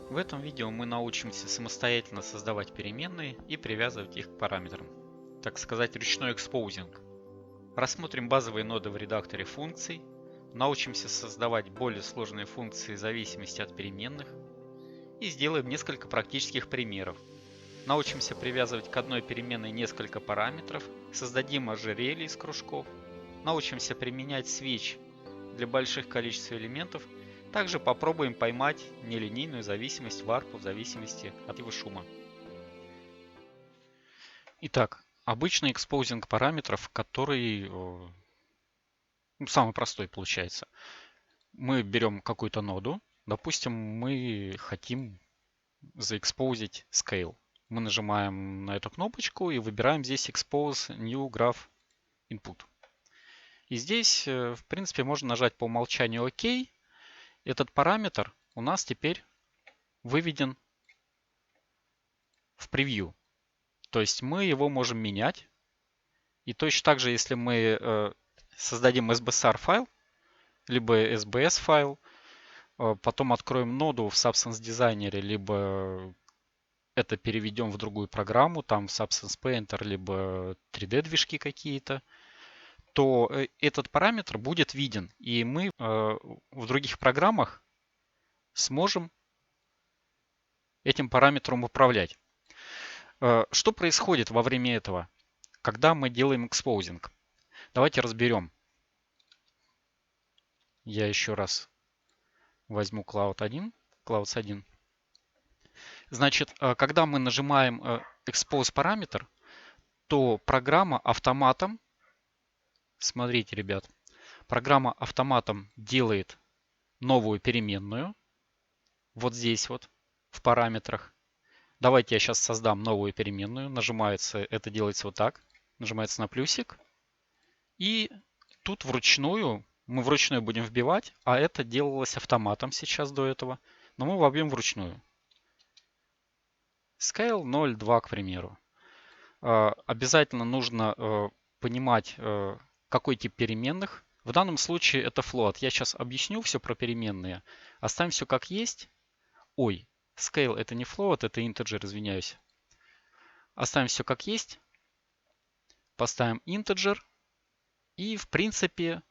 В этом видео мы научимся самостоятельно создавать переменные и привязывать их к параметрам. Так сказать, ручной экспоузинг. Рассмотрим базовые ноды в редакторе функций, научимся создавать более сложные функции в зависимости от переменных и сделаем несколько практических примеров. Научимся привязывать к одной переменной несколько параметров, создадим ожерелье из кружков, научимся применять switch для больших количеств элементов. Также попробуем поймать нелинейную зависимость варпа в зависимости от его шума. Итак, обычный экспозинг параметров, который самый простой получается. Мы берем какую-то ноду, допустим, мы хотим заэкспозить scale. Мы нажимаем на эту кнопочку и выбираем здесь Expose New Graph Input. И здесь, в принципе, можно нажать по умолчанию ОК. Этот параметр у нас теперь выведен в превью. То есть мы его можем менять. И точно так же, если мы создадим SBSR файл, либо SBS файл, потом откроем ноду в Substance Designer, либо это переведем в другую программу, там в Substance Painter, либо 3D движки какие-то, то этот параметр будет виден. И мы в других программах сможем этим параметром управлять. Что происходит во время этого, когда мы делаем экспозинг? Давайте разберем. Я еще раз возьму Clouds 1. Значит, когда мы нажимаем Expose параметр, то программа автоматом, смотрите, ребят, программа автоматом делает новую переменную, вот здесь вот, в параметрах. Давайте я сейчас создам новую переменную. Нажимается, это делается вот так. Нажимается на плюсик. И тут мы вручную будем вбивать, а это делалось автоматом сейчас до этого. Но мы вобьем вручную. Scale 0,2, к примеру. Обязательно нужно понимать, какой тип переменных. В данном случае это float. Я сейчас объясню все про переменные. Оставим все как есть. Ой, scale это не float, это integer, извиняюсь. Оставим все как есть. Поставим integer. И в принципе,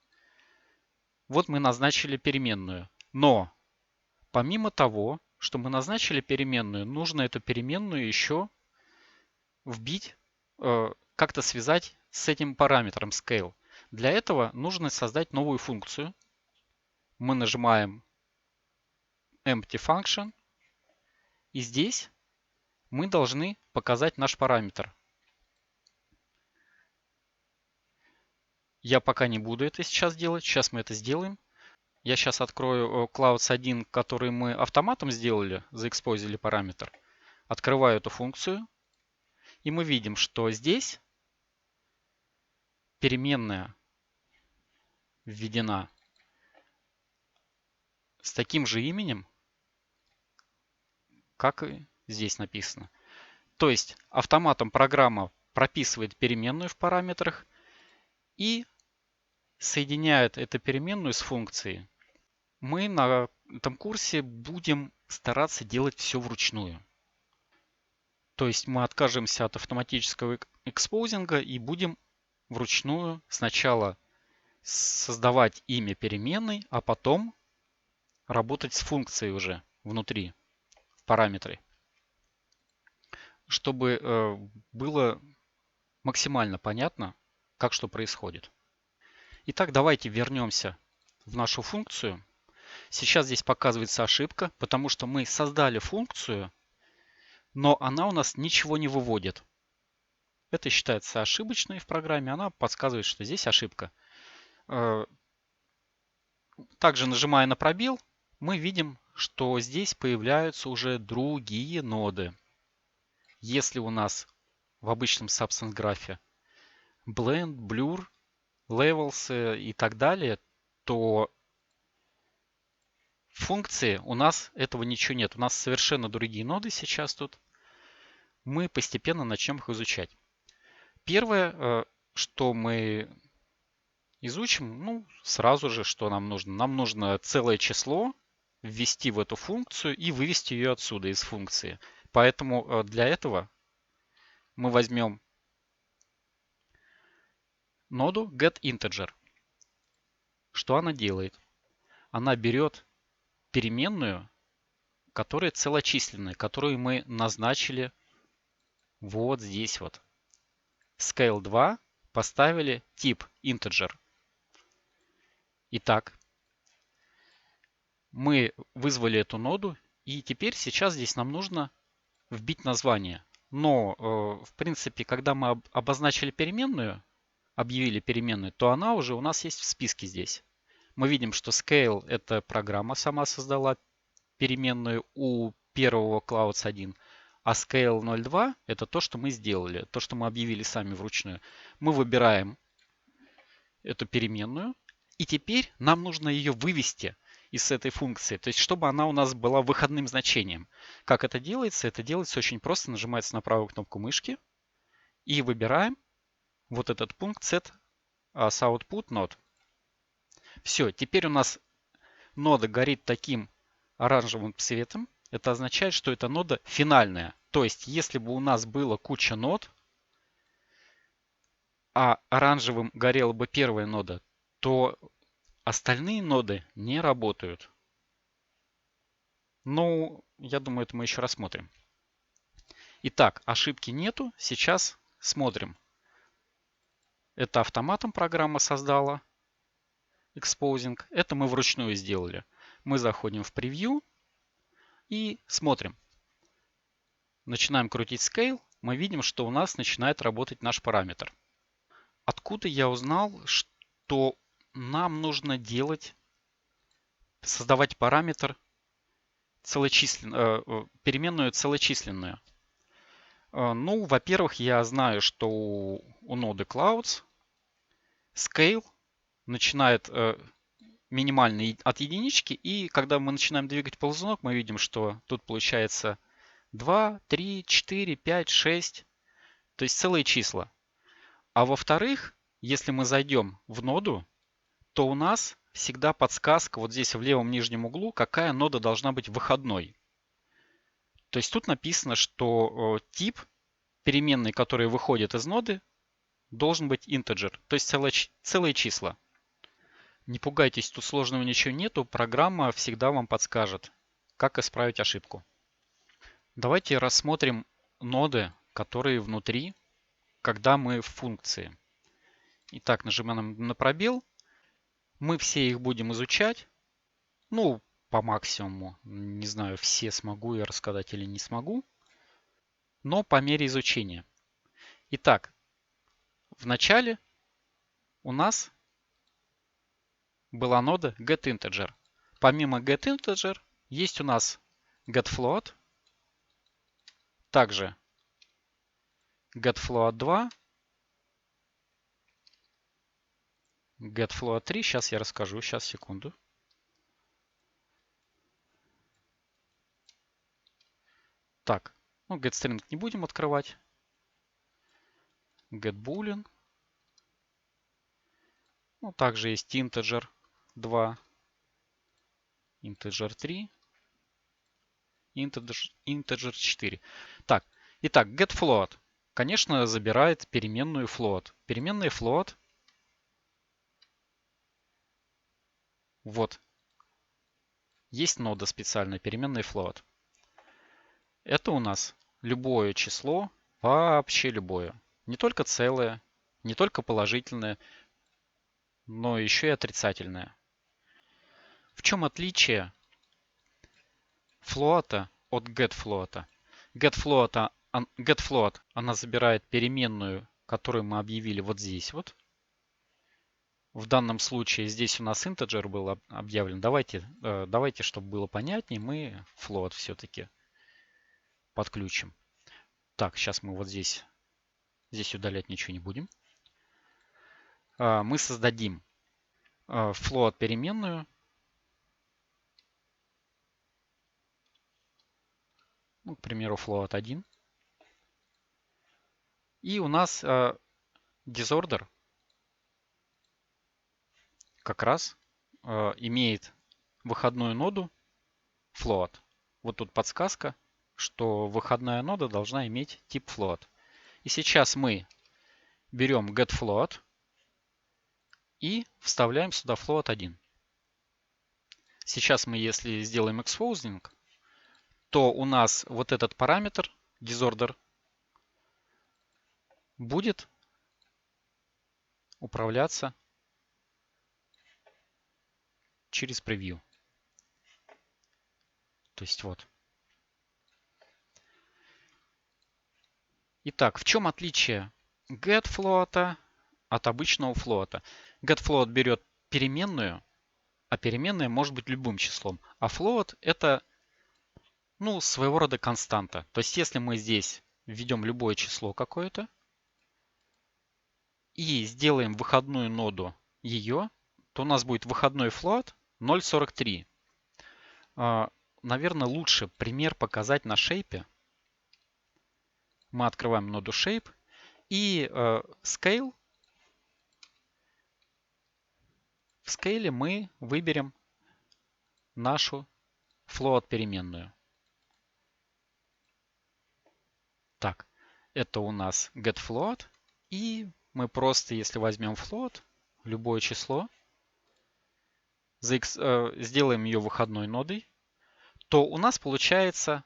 вот мы назначили переменную. Но помимо того, что мы назначили переменную, нужно эту переменную еще вбить, как-то связать с этим параметром scale. Для этого нужно создать новую функцию. Мы нажимаем empty function. И здесь мы должны показать наш параметр. Я пока не буду это сейчас делать. Сейчас мы это сделаем. Я сейчас открою Clouds 1, который мы автоматом сделали, заэкспозили параметр. Открываю эту функцию. И мы видим, что здесь переменная введена с таким же именем, как и здесь написано. То есть автоматом программа прописывает переменную в параметрах и соединяет эту переменную с функцией. Мы на этом курсе будем стараться делать все вручную. То есть мы откажемся от автоматического экспозинга и будем вручную сначала создавать имя переменной, а потом работать с функцией уже внутри, в параметре. Чтобы было максимально понятно, как что происходит. Итак, давайте вернемся в нашу функцию. Сейчас здесь показывается ошибка, потому что мы создали функцию, но она у нас ничего не выводит. Это считается ошибочной в программе, она подсказывает, что здесь ошибка. Также нажимая на пробел, мы видим, что здесь появляются уже другие ноды. Если у нас в обычном Substance графе Blend, Blur, Levels и так далее, то в функции у нас этого ничего нет. У нас совершенно другие ноды сейчас тут. Мы постепенно начнем их изучать. Первое, что мы изучим, сразу же, что нам нужно. Нам нужно целое число ввести в эту функцию и вывести ее отсюда из функции. Поэтому для этого мы возьмем ноду getInteger. Что она делает? Она берет переменную, которая целочисленная, которую мы назначили вот здесь вот. Scale 2 поставили тип integer. Итак, мы вызвали эту ноду, и теперь сейчас здесь нам нужно вбить название. Но, в принципе, когда мы обозначили переменную, объявили переменную, то она уже у нас есть в списке здесь. Мы видим, что scale — это программа сама создала переменную у первого Clouds 1, а scale 0.2 — это то, что мы сделали, то, что мы объявили сами вручную. Мы выбираем эту переменную, и теперь нам нужно ее вывести из этой функции, то есть чтобы она у нас была выходным значением. Как это делается? Это делается очень просто. Нажимается на правую кнопку мышки и выбираем вот этот пункт set as output node. Все, теперь у нас нода горит таким оранжевым цветом. Это означает, что эта нода финальная. То есть, если бы у нас было куча нод, а оранжевым горела бы первая нода, то остальные ноды не работают. Ну, я думаю, это мы еще рассмотрим. Итак, ошибки нету. Сейчас смотрим. Это автоматом программа создала. Exposing. Это мы вручную сделали. Мы заходим в превью и смотрим. Начинаем крутить Scale. Мы видим, что у нас начинает работать наш параметр. Откуда я узнал, что нам нужно создавать параметр переменную целочисленную? Ну, во-первых, я знаю, что у ноды Clouds Scale начинает минимальный от единички, и когда мы начинаем двигать ползунок, мы видим, что тут получается 2, 3, 4, 5, 6, то есть целые числа. А во-вторых, если мы зайдем в ноду, то у нас всегда подсказка вот здесь в левом нижнем углу, какая нода должна быть выходной. То есть тут написано, что тип переменной, которая выходит из ноды, должен быть integer, то есть целые числа. Не пугайтесь, тут сложного ничего нету, программа всегда вам подскажет, как исправить ошибку. Давайте рассмотрим ноды, которые внутри, когда мы в функции. Итак, нажимаем на пробел. Мы все их будем изучать. Ну, по максимуму. Не знаю, все смогу я рассказать или не смогу. Но по мере изучения. Итак, в начале у нас была нода getInteger. Помимо getInteger есть у нас getFloat, также getFloat2, getFloat3. Сейчас я расскажу, сейчас, секунду. Так, ну getString не будем открывать. getBoolean. Ну, также есть integer 2, integer 3, integer 4. Так, итак, getFloat, конечно, забирает переменную float. Переменная float, вот, есть нода специальная, переменная float. Это у нас любое число, вообще любое. Не только целое, не только положительное, но еще и отрицательное. В чем отличие float от getFloat? getFloat, она забирает переменную, которую мы объявили вот здесь вот. В данном случае здесь у нас integer был объявлен. Давайте, чтобы было понятнее, мы float все-таки подключим. Так, сейчас мы вот здесь удалять ничего не будем. Мы создадим float переменную. Ну, к примеру, float 1. И у нас disorder как раз имеет выходную ноду float. Вот тут подсказка, что выходная нода должна иметь тип float. И сейчас мы берем getFloat и вставляем сюда float 1. Сейчас мы, если сделаем exposing, то у нас вот этот параметр disorder будет управляться через превью. То есть вот. Итак, в чем отличие getFloat от обычного флота? GetFloat берет переменную, а переменная может быть любым числом. А float это своего рода константа. То есть если мы здесь введем любое число какое-то и сделаем выходную ноду ее, то у нас будет выходной float 0.43. Наверное, лучше пример показать на шейпе. Мы открываем ноду shape и scale. В scale мы выберем нашу float переменную. Так, это у нас getFloat. И мы просто, если возьмем float, любое число, сделаем ее выходной нодой, то у нас получается,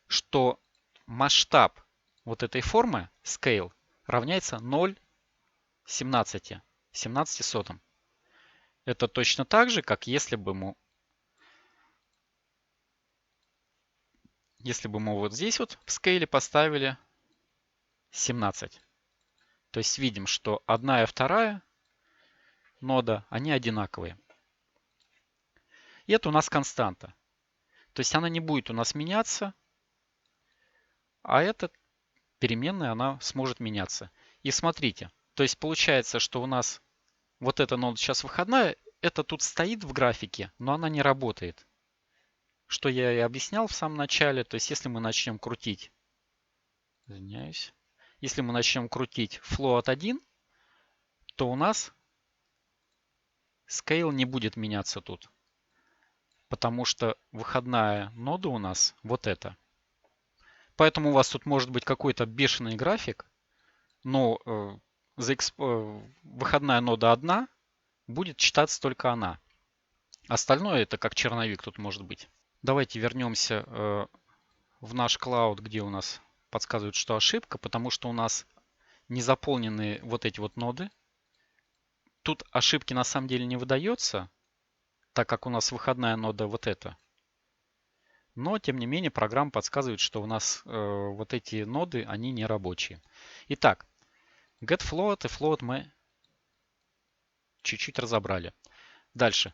что масштаб вот этой формы scale равняется 0,17 сотым. Это точно так же, как если бы мы вот здесь вот в scale поставили 17. То есть видим, что одна и вторая нода, они одинаковые. И это у нас константа. То есть она не будет у нас меняться, а эта переменная, она сможет меняться. И смотрите, то есть получается, что у нас вот эта нода сейчас выходная, это тут стоит в графике, но она не работает. Что я и объяснял в самом начале. То есть если мы начнем крутить, извиняюсь, если мы начнем крутить float 1, то у нас scale не будет меняться тут. Потому что выходная нода у нас вот эта. Поэтому у вас тут может быть какой-то бешеный график, но выходная нода одна, будет читаться только она. Остальное это как черновик тут может быть. Давайте вернемся в наш клауд, где у нас подсказывают, что ошибка, потому что у нас не заполнены вот эти вот ноды. Тут ошибки на самом деле не выдается, так как у нас выходная нода вот эта. Но, тем не менее, программа подсказывает, что у нас вот эти ноды, они не рабочие. Итак, getFloat и float мы чуть-чуть разобрали. Дальше.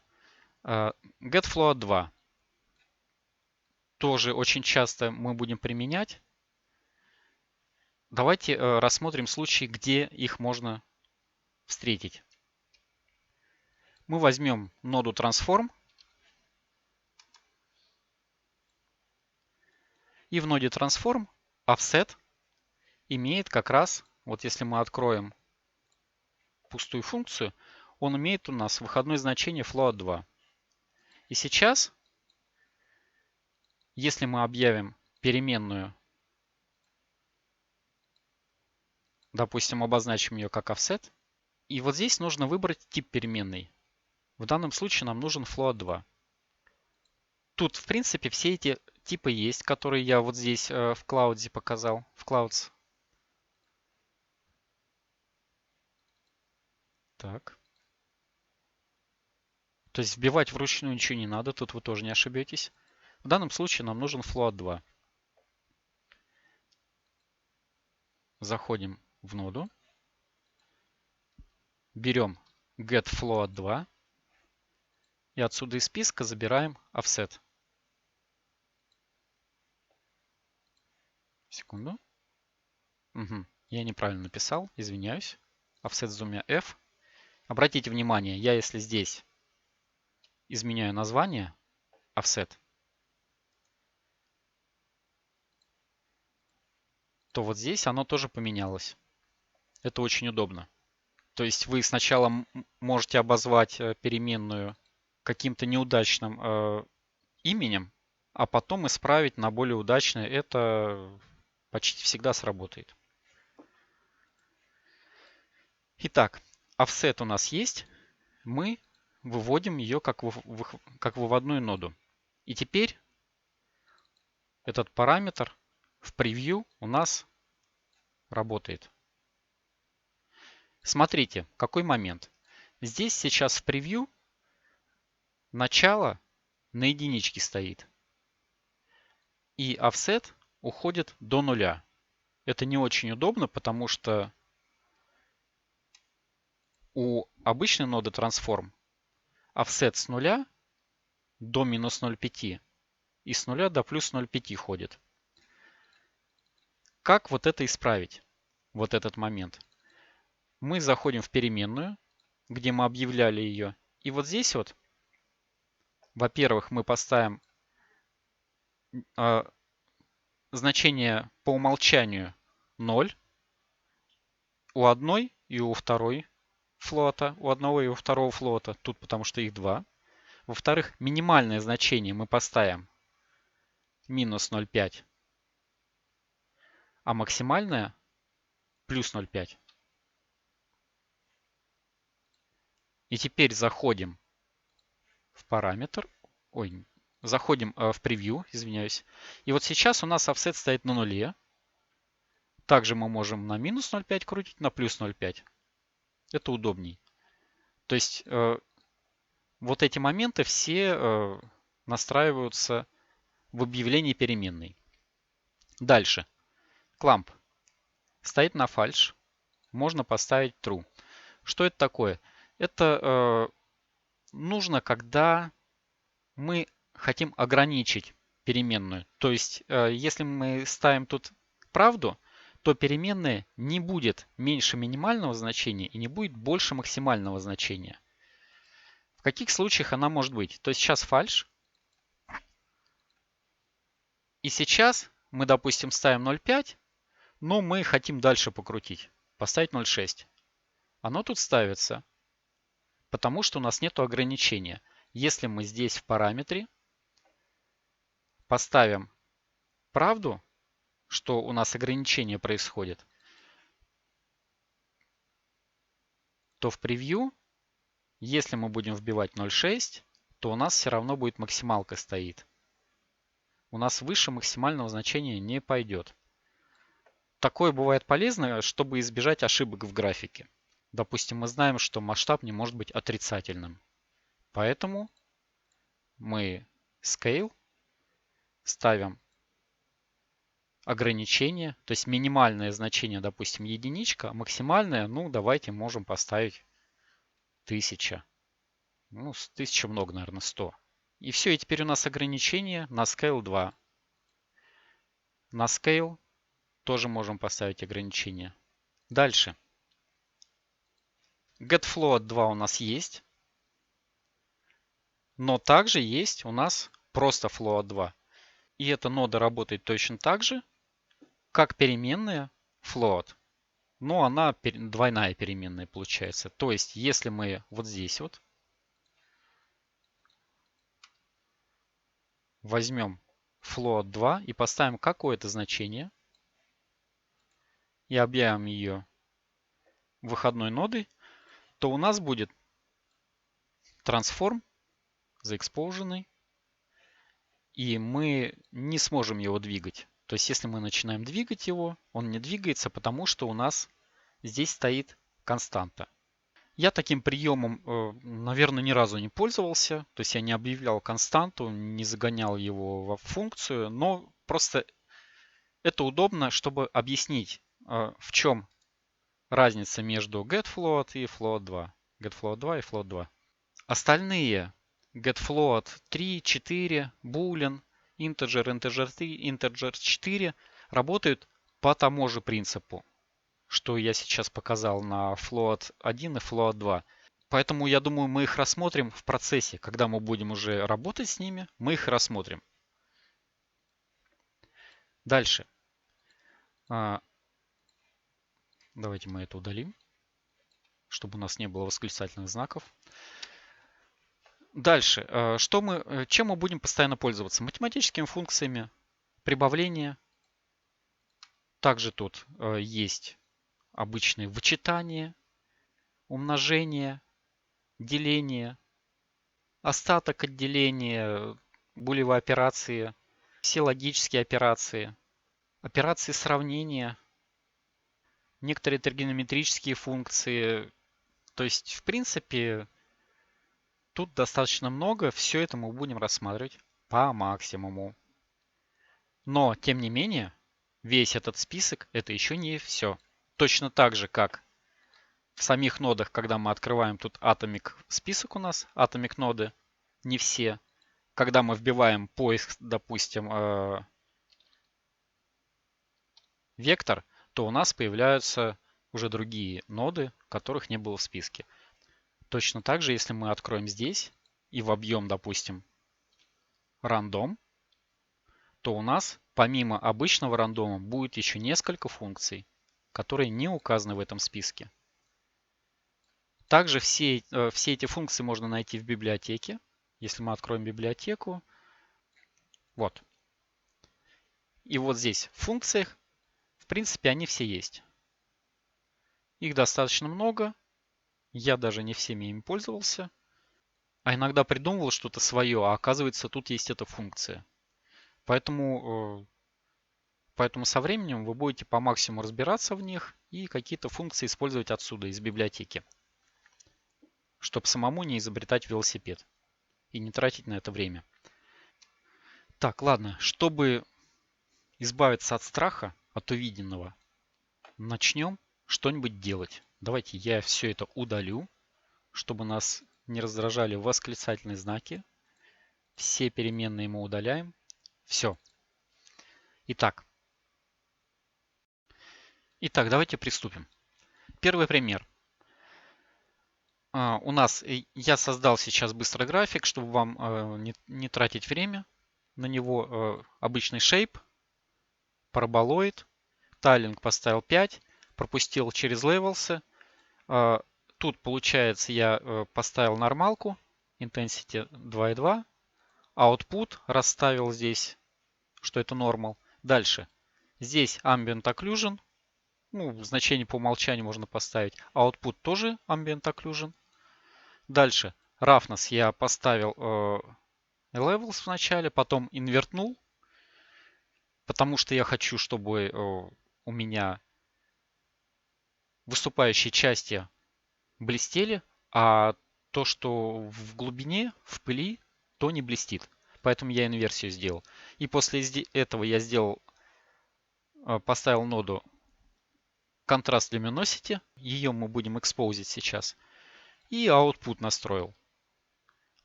getFloat 2. Тоже очень часто мы будем применять. Давайте рассмотрим случаи, где их можно встретить. Мы возьмем ноду Transform. И в ноде Transform offset имеет как раз, вот если мы откроем пустую функцию, он имеет у нас выходное значение float 2. И сейчас, если мы объявим переменную, допустим, обозначим ее как offset, и вот здесь нужно выбрать тип переменной. В данном случае нам нужен float 2. Тут, в принципе, все эти типы есть, которые я вот здесь в Cloud показал, в Clouds. Так. То есть вбивать вручную ничего не надо, тут вы тоже не ошибетесь. В данном случае нам нужен float 2. Заходим в ноду, берем getFloat 2 и отсюда из списка забираем offset. Секунду. Угу. Я неправильно написал, извиняюсь. Offset с двумя F. Обратите внимание, я если здесь изменяю название offset, то вот здесь оно тоже поменялось. Это очень удобно. То есть вы сначала можете обозвать переменную каким-то неудачным именем, а потом исправить на более удачное, это почти всегда сработает. Итак, offset у нас есть. Мы выводим ее как выводную ноду. И теперь этот параметр в превью у нас работает. Смотрите, какой момент. Здесь сейчас в превью начало на единичке стоит. И offset уходит до нуля. Это не очень удобно, потому что у обычной ноды transform offset с нуля до минус 0,5 и с нуля до плюс 0,5 ходит. Как вот это исправить? Вот этот момент. Мы заходим в переменную, где мы объявляли ее. И вот здесь вот, во-первых, мы поставим значение по умолчанию 0 у одной и у второй флота, у одного и у второго флота, тут потому что их два. Во-вторых, минимальное значение мы поставим минус 0,5, а максимальное плюс 0,5. И теперь заходим в параметр, заходим в превью, извиняюсь. И вот сейчас у нас offset стоит на нуле. Также мы можем на минус 0,5 крутить, на плюс 0,5. Это удобней. То есть вот эти моменты все настраиваются в объявлении переменной. Дальше. Clamp стоит на фальш. Можно поставить true. Что это такое? Это нужно, когда мы хотим ограничить переменную. То есть, если мы ставим тут правду, то переменная не будет меньше минимального значения и не будет больше максимального значения. В каких случаях она может быть? То есть сейчас фальш. И сейчас мы, допустим, ставим 0,5, но мы хотим дальше покрутить. Поставить 0,6. Оно тут ставится, потому что у нас нет ограничения. Если мы здесь в параметре поставим правду, что у нас ограничение происходит, то в превью, если мы будем вбивать 0,6, то у нас все равно будет максималка стоит. У нас выше максимального значения не пойдет. Такое бывает полезно, чтобы избежать ошибок в графике. Допустим, мы знаем, что масштаб не может быть отрицательным. Поэтому мы scale ставим ограничение, то есть минимальное значение, допустим, единичка, максимальное, ну, давайте можем поставить 1000. Ну, 1000 много, наверное, 100. И все, и теперь у нас ограничение на scale 2. На scale тоже можем поставить ограничение. Дальше. getFloat 2 у нас есть. Но также есть у нас просто float 2. И эта нода работает точно так же, как переменная float. Но она двойная переменная получается. То есть, если мы вот здесь вот возьмем float 2 и поставим какое-то значение и объявим ее выходной нодой, то у нас будет transform заэкспоженный, и мы не сможем его двигать. То есть, если мы начинаем двигать его, он не двигается, потому что у нас здесь стоит константа. Я таким приемом, наверное, ни разу не пользовался. То есть я не объявлял константу, не загонял его во функцию, но просто это удобно, чтобы объяснить, в чем разница между getFloat и float2. getFloat 2 и float 2. Остальные getFloat 3, 4, boolean, integer, integer 3, integer 4 работают по тому же принципу, что я сейчас показал на float 1 и float 2. Поэтому я думаю, мы их рассмотрим в процессе. Когда мы будем уже работать с ними, мы их рассмотрим. Дальше. Давайте мы это удалим, чтобы у нас не было восклицательных знаков. Дальше. Чем мы будем постоянно пользоваться? Математическими функциями, прибавление. Также тут есть обычные вычитания, умножение, деление, остаток отделения, булевые операции, все логические операции, операции сравнения, некоторые тригонометрические функции. То есть, в принципе, тут достаточно много. Все это мы будем рассматривать по максимуму. Но, тем не менее, весь этот список — это еще не все. Точно так же, как в самих нодах, когда мы открываем тут Atomic список у нас, Atomic ноды, не все. Когда мы вбиваем поиск, допустим, вектор, то у нас появляются уже другие ноды, которых не было в списке. Точно так же, если мы откроем здесь и вобьем, допустим, рандом, то у нас помимо обычного рандома будет еще несколько функций, которые не указаны в этом списке. Также все эти функции можно найти в библиотеке. Если мы откроем библиотеку, вот. И вот здесь в функциях, в принципе, они все есть. Их достаточно много. Я даже не всеми ими пользовался. А иногда придумывал что-то свое, а оказывается, тут есть эта функция. Поэтому со временем вы будете по максимуму разбираться в них и какие-то функции использовать отсюда, из библиотеки, чтобы самому не изобретать велосипед и не тратить на это время. Так, ладно, чтобы избавиться от страха, от увиденного, начнем что-нибудь делать. Давайте я все это удалю, чтобы нас не раздражали восклицательные знаки. Все переменные мы удаляем. Все. Итак, давайте приступим. Первый пример. Я создал сейчас быстрый график, чтобы вам не тратить время на него. Обычный shape, параболоид, тайлинг поставил 5, пропустил через levels. Тут, получается, я поставил нормалку, intensity 2,2, output расставил здесь, что это normal. Дальше. Здесь ambient occlusion, значение по умолчанию можно поставить. Output тоже ambient occlusion. Дальше. Roughness я поставил levels в начале, потом инвертнул, потому что я хочу, чтобы у меня выступающие части блестели, а то, что в глубине, в пыли, то не блестит. Поэтому я инверсию сделал. И после этого я поставил ноду Contrast Luminosity. Ее мы будем экспозить сейчас. И output настроил.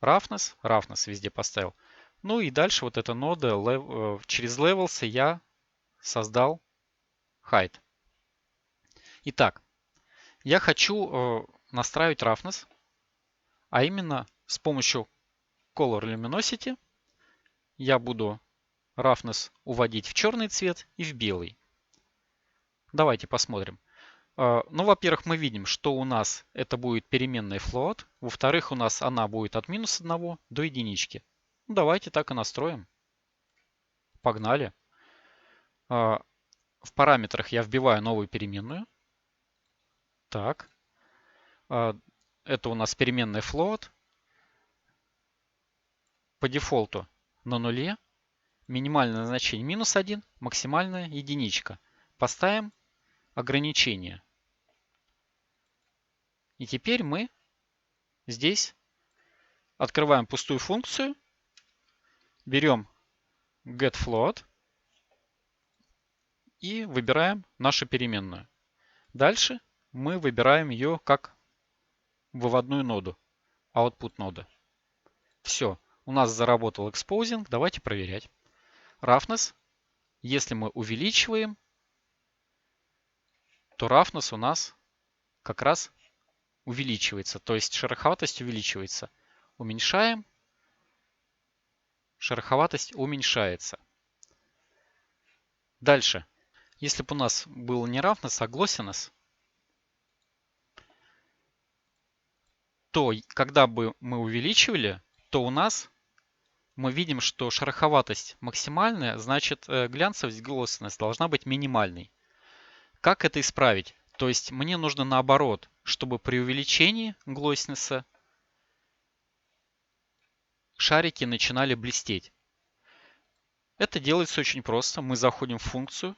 Roughness везде поставил. Ну и дальше вот эта нода через Levels я создал Height. Итак, я хочу настраивать Roughness, а именно с помощью Color Luminosity я буду Roughness уводить в черный цвет и в белый. Давайте посмотрим. Ну, во-первых, мы видим, что у нас это будет переменная float. Во-вторых, у нас она будет от -1 до единички. Ну, давайте так и настроим. Погнали. В параметрах я вбиваю новую переменную. Так. Это у нас переменная float. По дефолту на нуле. Минимальное значение -1, максимальная единичка. Поставим ограничение. И теперь мы здесь открываем пустую функцию, берем getFloat и выбираем нашу переменную. Дальше мы выбираем ее как выводную ноду, output нода. Все, у нас заработал exposing, давайте проверять. Roughness, если мы увеличиваем, то roughness у нас как раз увеличивается, то есть шероховатость увеличивается. Уменьшаем, шероховатость уменьшается. Дальше. Если бы у нас был не roughness, а glossiness, то когда бы мы увеличивали, то у нас мы видим, что шероховатость максимальная, значит глянцевость, glossинess должна быть минимальной. Как это исправить? То есть мне нужно наоборот, чтобы при увеличении glossинess шарики начинали блестеть. Это делается очень просто. Мы заходим в функцию,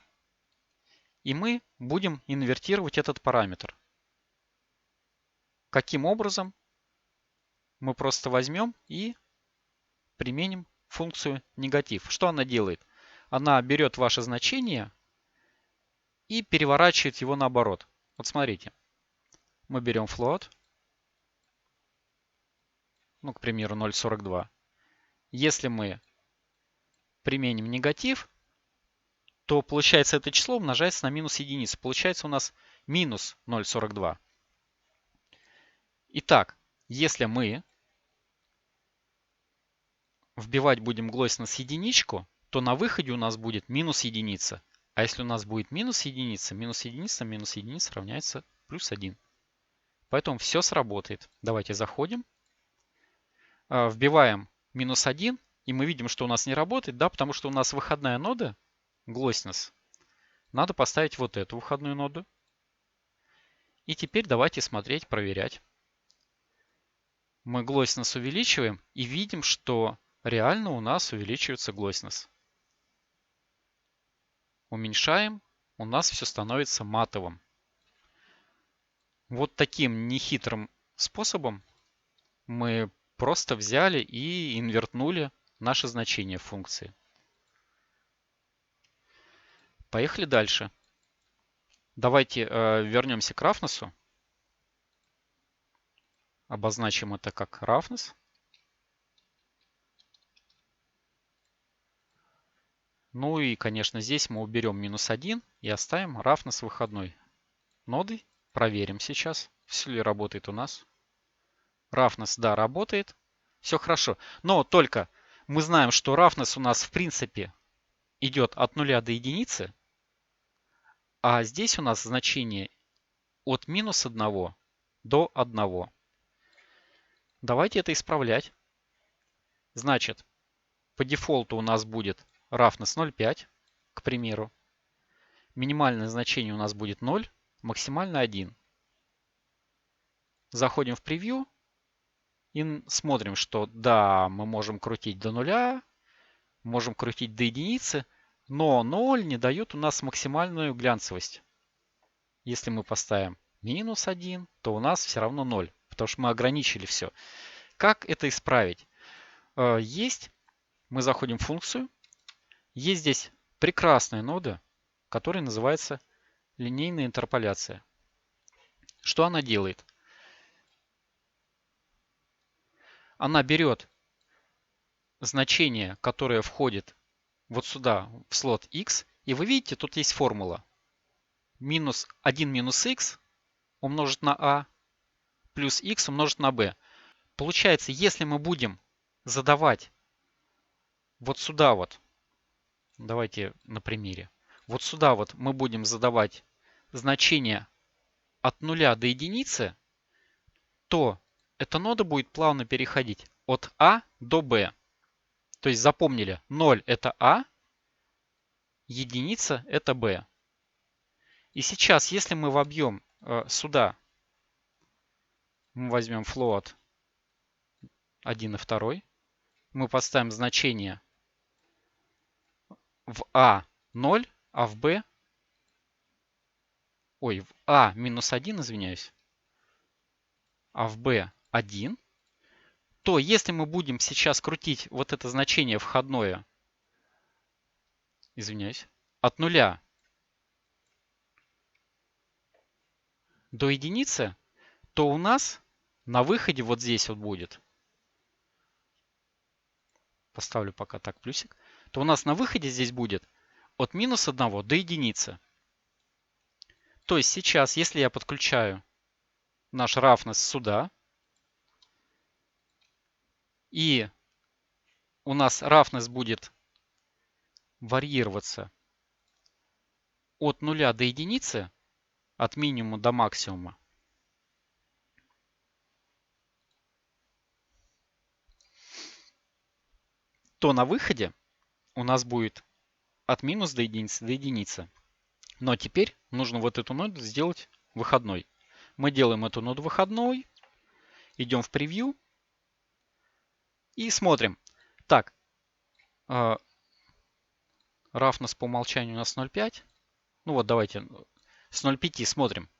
и мы будем инвертировать этот параметр. Каким образом? Мы просто возьмем и применим функцию негатив. Что она делает? Она берет ваше значение и переворачивает его наоборот. Вот смотрите. Мы берем float, ну, к примеру, 0,42. Если мы применим негатив, то получается это число умножается на минус единицу. Получается у нас минус 0,42. Итак, если мы вбивать будем glossинess единичку, то на выходе у нас будет минус единица. А если у нас будет минус единица равняется плюс 1. Поэтому все сработает. Давайте заходим. Вбиваем минус 1. И мы видим, что у нас не работает, да, потому что у нас выходная нода, glossинess. Надо поставить вот эту выходную ноду. И теперь давайте смотреть, проверять. Мы glossинess увеличиваем и видим, что реально у нас увеличивается glossинess. Уменьшаем, у нас все становится матовым. Вот таким нехитрым способом мы просто взяли и инвертнули наше значение функции. Поехали дальше. Давайте вернемся к roughness. Обозначим это как roughness. Ну и, конечно, здесь мы уберем минус 1 и оставим roughness выходной ноды. Проверим сейчас, все ли работает у нас. Roughness, да, работает. Все хорошо. Но только мы знаем, что roughness у нас в принципе идет от 0 до единицы. А здесь у нас значение от минус 1 до 1. Давайте это исправлять. Значит, по дефолту у нас будет roughness 0,5, к примеру. Минимальное значение у нас будет 0, максимально 1. Заходим в превью и смотрим, что да, мы можем крутить до 0, можем крутить до единицы, но 0 не дает у нас максимальную глянцевость. Если мы поставим минус 1, то у нас все равно 0, потому что мы ограничили все. Как это исправить? Мы заходим в функцию. Есть здесь прекрасная нода, которая называется линейная интерполяция. Что она делает? Она берет значение, которое входит вот сюда, в слот x, и вы видите, тут есть формула. 1 минус x умножить на a плюс x умножить на b. Получается, если мы будем задавать вот сюда вот, давайте на примере, вот сюда вот мы будем задавать значение от 0 до единицы, то эта нода будет плавно переходить от А до Б. То есть запомнили, 0 это А, единица это Б. И сейчас, если мы вобьем сюда, мы возьмем float 1 и 2, мы поставим значение в А 0, а в Б, в А минус 1, извиняюсь, а в Б 1, то если мы будем сейчас крутить вот это значение входное, извиняюсь, от 0 до единицы, то у нас на выходе вот здесь вот будет, поставлю пока так плюсик, то у нас на выходе здесь будет от минус 1 до единицы. То есть сейчас, если я подключаю наш roughness сюда, и у нас roughness будет варьироваться от 0 до единицы, от минимума до максимума, то на выходе у нас будет от минус до единицы. Но теперь нужно вот эту ноду сделать выходной. Мы делаем эту ноду выходной, идем в превью и смотрим. Так, roughness по умолчанию у нас 0,5. Ну вот давайте с 0,5 смотрим.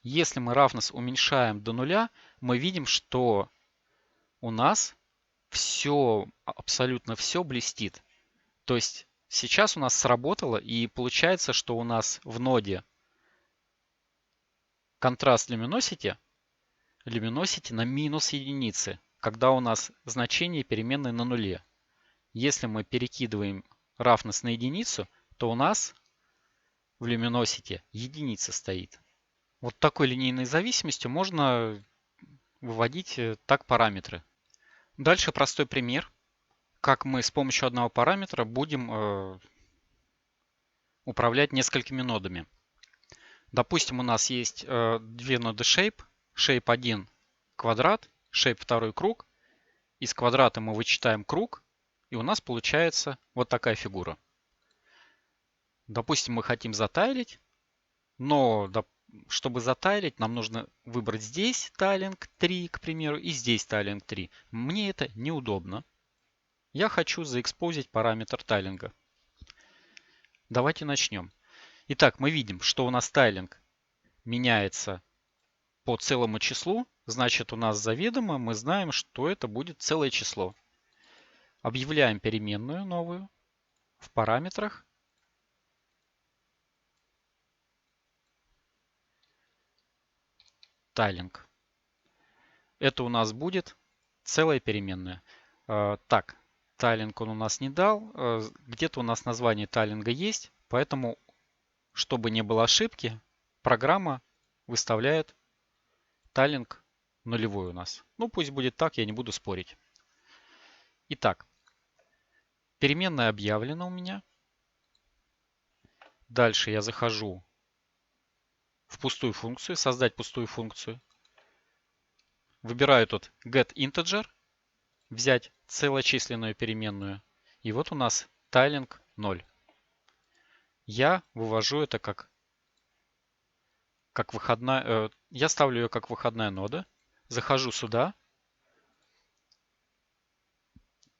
Если мы roughness уменьшаем до нуля, мы видим, что у нас все, абсолютно все блестит. То есть сейчас у нас сработало, и получается, что у нас в ноде контраст luminosity на минус единицы, когда у нас значение переменной на нуле. Если мы перекидываем roughness на единицу, то у нас в luminosity единица стоит. Вот такой линейной зависимостью можно выводить так параметры. Дальше простой пример, как мы с помощью одного параметра будем управлять несколькими нодами. Допустим, у нас есть две ноды shape. Shape 1 квадрат, shape 2 круг. Из квадрата мы вычитаем круг, и у нас получается вот такая фигура. Допустим, мы хотим затайлить, но чтобы затайлить, нам нужно выбрать здесь тайлинг 3, к примеру, и здесь тайлинг 3. Мне это неудобно. Я хочу заэкспозить параметр тайлинга. Давайте начнем. Итак, мы видим, что у нас тайлинг меняется по целому числу. Значит, у нас заведомо мы знаем, что это будет целое число. Объявляем переменную новую в параметрах. Тайлинг. Это у нас будет целая переменная. Так, тайлинг он у нас не дал. Где-то у нас название тайлинга есть. Поэтому, чтобы не было ошибки, программа выставляет тайлинг нулевой у нас. Ну, пусть будет так, я не буду спорить. Итак, переменная объявлена у меня. Дальше я захожу в пустую функцию, создать пустую функцию. Выбираю тут getInteger, взять целочисленную переменную. И вот у нас тайлинг 0. Я вывожу это как выходная. Я ставлю ее как выходная нода. Захожу сюда.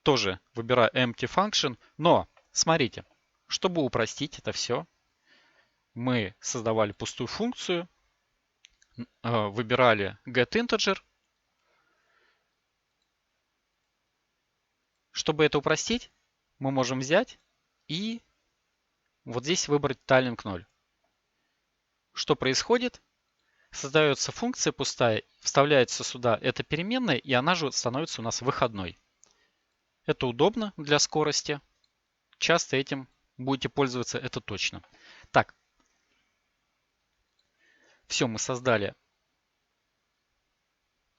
Тоже выбираю empty function. Но, смотрите, чтобы упростить это все, мы создавали пустую функцию, выбирали getInteger. Чтобы это упростить, мы можем взять и вот здесь выбрать тайлинг 0. Что происходит? Создается функция пустая, вставляется сюда эта переменная, и она же становится у нас выходной. Это удобно для скорости. Часто этим будете пользоваться, это точно. Так. Все, мы создали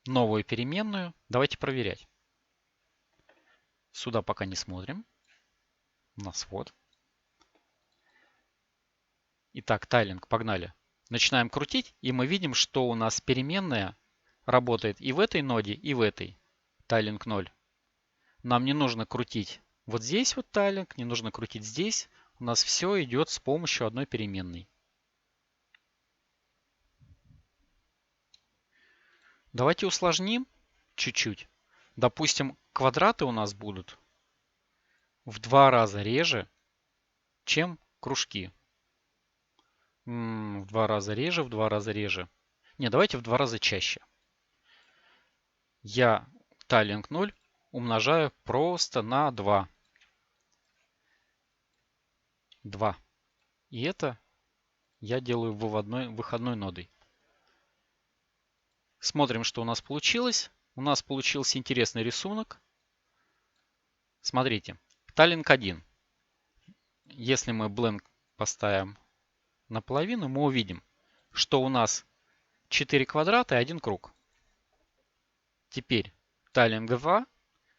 новую переменную. Давайте проверять. Сюда пока не смотрим. У нас вот. Итак, тайлинг, погнали. Начинаем крутить, и мы видим, что у нас переменная работает и в этой ноде, и в этой. Тайлинг 0. Нам не нужно крутить вот здесь вот тайлинг, не нужно крутить здесь. У нас все идет с помощью одной переменной. Давайте усложним чуть-чуть. Допустим, квадраты у нас будут в 2 раза реже, чем кружки. В 2 раза реже, в 2 раза реже. Не, давайте в 2 раза чаще. Я тайлинг 0 умножаю просто на 2. 2. И это я делаю выходной нодой. Смотрим, что у нас получилось. У нас получился интересный рисунок. Смотрите, тайлинг 1. Если мы blank поставим наполовину, мы увидим, что у нас 4 квадрата и 1 круг. Теперь тайлинг 2.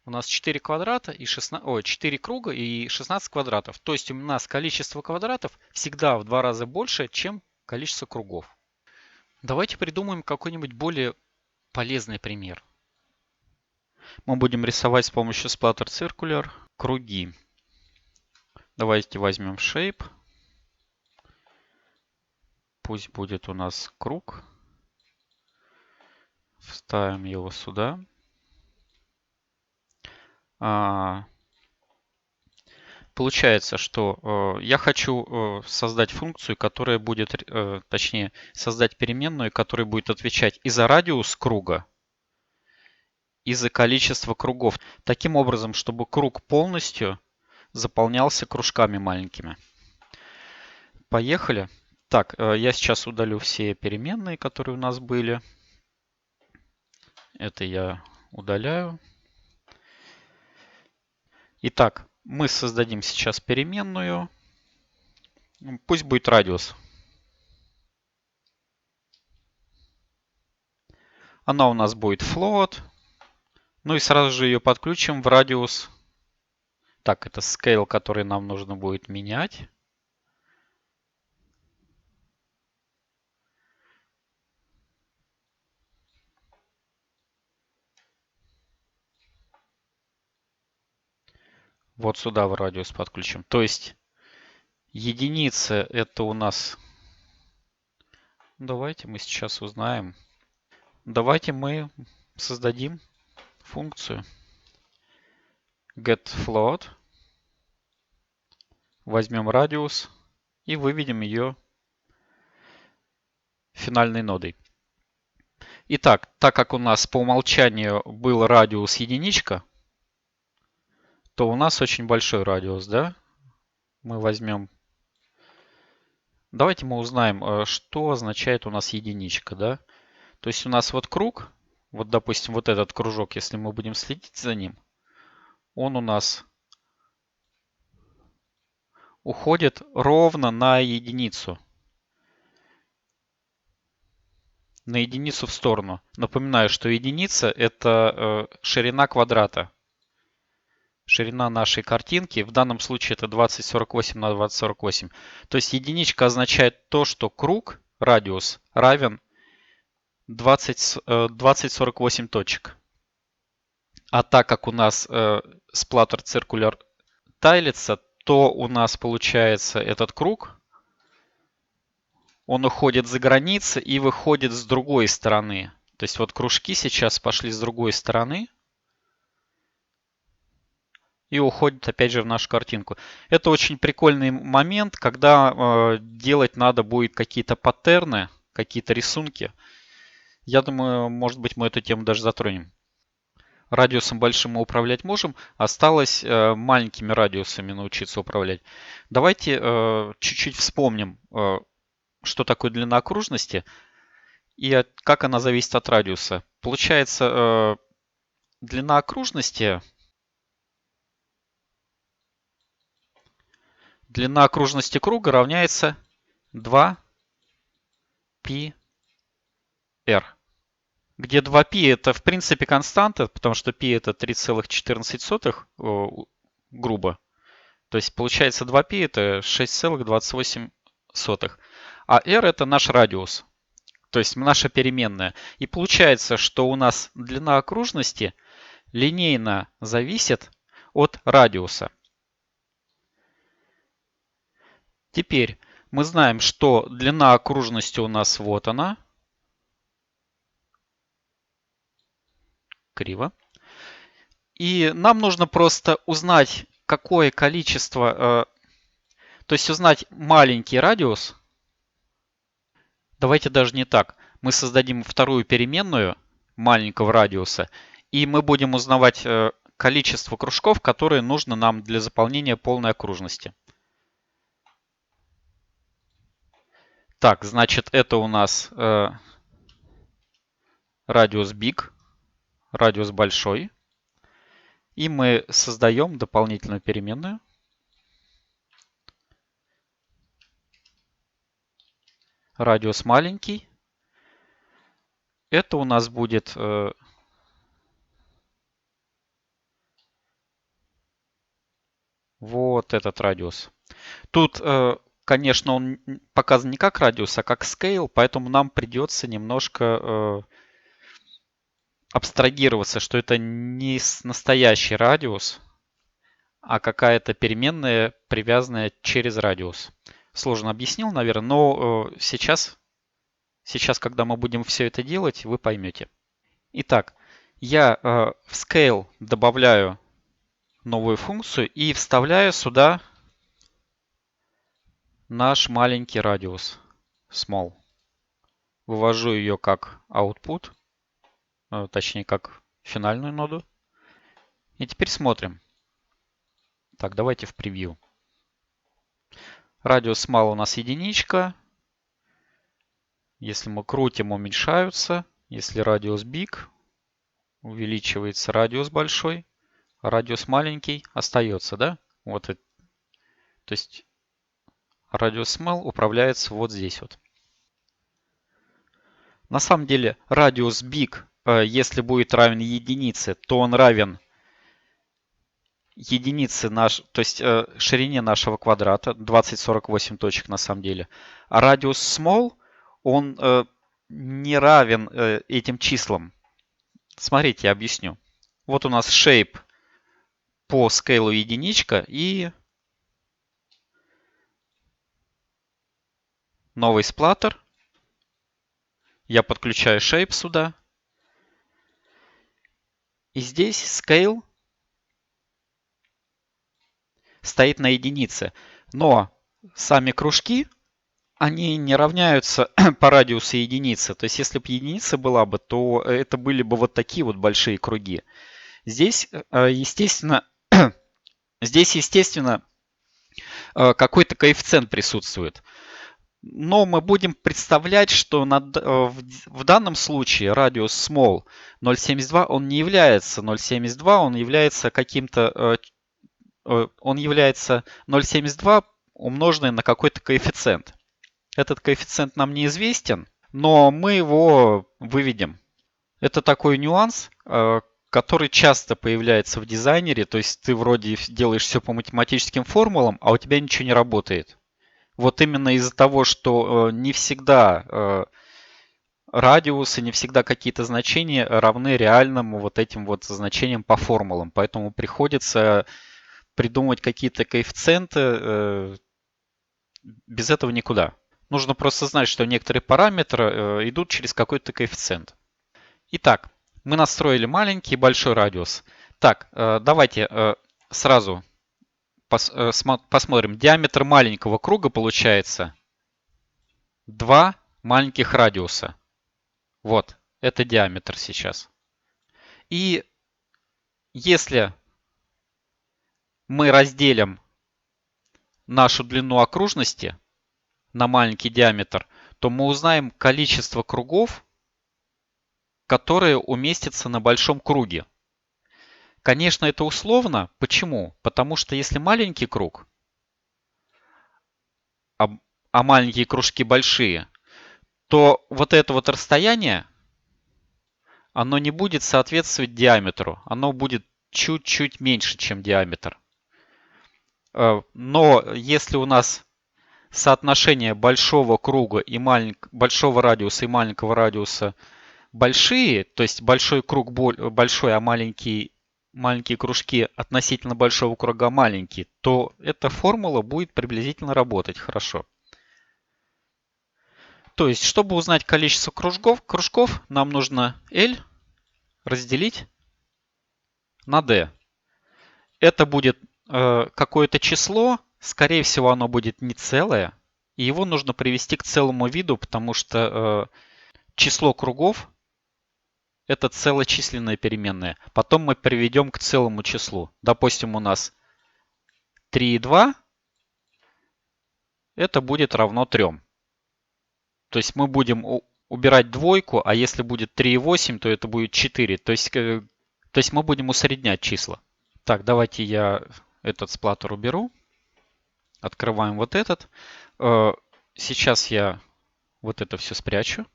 У нас 4 квадрата и 4 круга и 16 квадратов. То есть у нас количество квадратов всегда в 2 раза больше, чем количество кругов. Давайте придумаем какой-нибудь более полезный пример. Мы будем рисовать с помощью Splatter Circular. круги. Давайте возьмем shape. Пусть будет у нас круг. Вставим его сюда. Получается, что я хочу создать функцию, которая будет, точнее, создать переменную, которая будет отвечать и за радиус круга, и за количество кругов. Таким образом, чтобы круг полностью заполнялся кружками маленькими. Поехали. Так, я сейчас удалю все переменные, которые у нас были. Это я удаляю. Итак, мы создадим сейчас переменную. Пусть будет радиус. Она у нас будет float. Ну и сразу же ее подключим в радиус. Так, это scale, который нам нужно будет менять. Вот сюда в радиус подключим. То есть единица это у нас... Давайте мы сейчас узнаем. Давайте мы создадим функцию getFloat. Возьмем радиус и выведем ее финальной нодой. Итак, так как у нас по умолчанию был радиус единичка, то у нас очень большой радиус, да? Мы возьмем... Давайте мы узнаем, что означает у нас единичка, да? То есть у нас вот круг, вот допустим вот этот кружок, если мы будем следить за ним, он у нас уходит ровно на единицу. На единицу в сторону. Напоминаю, что единица это ширина квадрата. Ширина нашей картинки. В данном случае это 2048 на 2048. То есть единичка означает то, что круг, радиус, равен 2048 точек. А так как у нас splatter circular тайлится, то у нас получается этот круг, он уходит за границы и выходит с другой стороны. То есть вот кружки сейчас пошли с другой стороны. И уходит опять же в нашу картинку. Это очень прикольный момент, когда делать надо будет какие-то паттерны, какие-то рисунки. Я думаю, может быть, мы эту тему даже затронем. Радиусом большим мы управлять можем. Осталось маленькими радиусами научиться управлять. Давайте чуть-чуть вспомним, что такое длина окружности и как она зависит от радиуса. Получается, длина окружности... Длина окружности круга равняется 2πr, где 2π это в принципе константа, потому что π это 3,14 грубо. То есть получается 2π это 6,28. А r это наш радиус, то есть наша переменная. И получается, что у нас длина окружности линейно зависит от радиуса. Теперь мы знаем, что длина окружности у нас вот она. Криво. И нам нужно просто узнать, какое количество, то есть узнать маленький радиус. Давайте даже не так. Мы создадим вторую переменную маленького радиуса, и мы будем узнавать количество кружков, которые нужно нам для заполнения полной окружности. Так, значит, это у нас радиус big, радиус большой. И мы создаем дополнительную переменную. Радиус маленький. Это у нас будет вот этот радиус. Тут, конечно, он показан не как радиус, а как scale, поэтому нам придется немножко абстрагироваться, что это не настоящий радиус, а какая-то переменная, привязанная через радиус. Сложно объяснил, наверное, но сейчас, когда мы будем все это делать, вы поймете. Итак, я в Scale добавляю новую функцию и вставляю сюда наш маленький радиус small. Вывожу ее как output, точнее как финальную ноду. И теперь смотрим. Так, давайте в превью. Радиус small у нас единичка. Если мы крутим, уменьшаются. Если радиус big, увеличивается радиус большой. А радиус маленький остается, да? Вот это. То есть радиус small управляется вот здесь вот. На самом деле радиус big, если будет равен единице, то он равен единице то есть ширине нашего квадрата, 2048 точек на самом деле. А радиус small, он не равен этим числам. Смотрите, я объясню. Вот у нас shape по скейлу единичка и новый сплаттер. Я подключаю shape сюда. И здесь scale стоит на единице. Но сами кружки, они не равняются по радиусу единицы. То есть, если бы единица была бы, то это были бы вот такие вот большие круги. Здесь, естественно, какой-то коэффициент присутствует. Но мы будем представлять, что в данном случае радиус small 0,72 он не является 0,72, он является каким-то, он является 0,72 умноженное на какой-то коэффициент. Этот коэффициент нам неизвестен, но мы его выведем. Это такой нюанс, который часто появляется в дизайнере. То есть ты вроде делаешь все по математическим формулам, а у тебя ничего не работает. Вот именно из-за того, что не всегда радиусы, не всегда какие-то значения равны реальным вот этим вот значениям по формулам. Поэтому приходится придумывать какие-то коэффициенты. Без этого никуда. Нужно просто знать, что некоторые параметры идут через какой-то коэффициент. Итак, мы настроили маленький и большой радиус. Так, давайте сразу посмотрим. Диаметр маленького круга получается 2 маленьких радиуса. Вот, это диаметр сейчас. И если мы разделим нашу длину окружности на маленький диаметр, то мы узнаем количество кругов, которые уместятся на большом круге. Конечно, это условно. Почему? Потому что если маленький круг, а маленькие кружки большие, то вот это вот расстояние, оно не будет соответствовать диаметру. Оно будет чуть-чуть меньше, чем диаметр. Но если у нас соотношение большого круга и большого радиуса и маленького радиуса большие, то есть большой круг большой, а маленькие кружки относительно большого круга маленькие, то эта формула будет приблизительно работать хорошо. То есть, чтобы узнать количество кружков нам нужно L разделить на D. Это будет какое-то число, скорее всего, оно будет не целое, и его нужно привести к целому виду, потому что число кругов это целочисленная переменная. Потом мы приведем к целому числу. Допустим, у нас 3,2 это будет равно 3. То есть мы будем убирать двойку, а если будет 3,8, то это будет 4. То есть мы будем усреднять числа. Так, давайте я этот сплаттер уберу. Открываем вот этот. Сейчас я вот это все спрячу.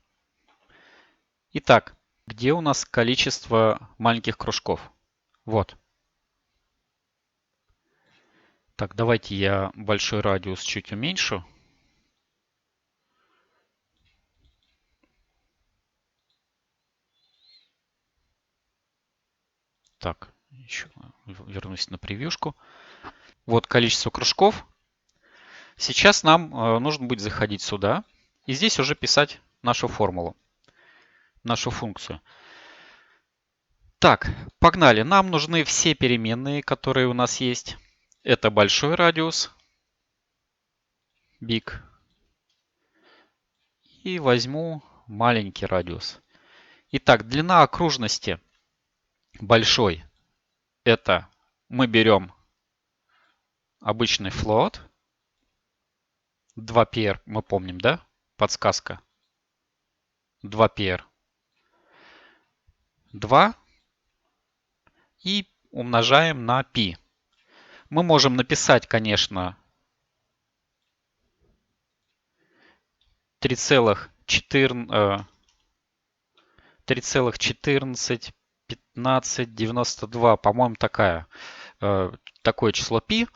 Итак, где у нас количество маленьких кружков? Вот. Так, давайте я большой радиус чуть уменьшу. Так, еще вернусь на превьюшку. Вот количество кружков. Сейчас нам нужно будет заходить сюда и здесь уже писать нашу формулу, нашу функцию. Так, погнали. Нам нужны все переменные, которые у нас есть. Это большой радиус, big, и возьму маленький радиус. Итак, длина окружности большой. Это мы берем обычный float. 2πr, мы помним, да? Подсказка. 2πr. 2 и умножаем на π. Мы можем написать, конечно, 3,141592, по-моему, такое число π.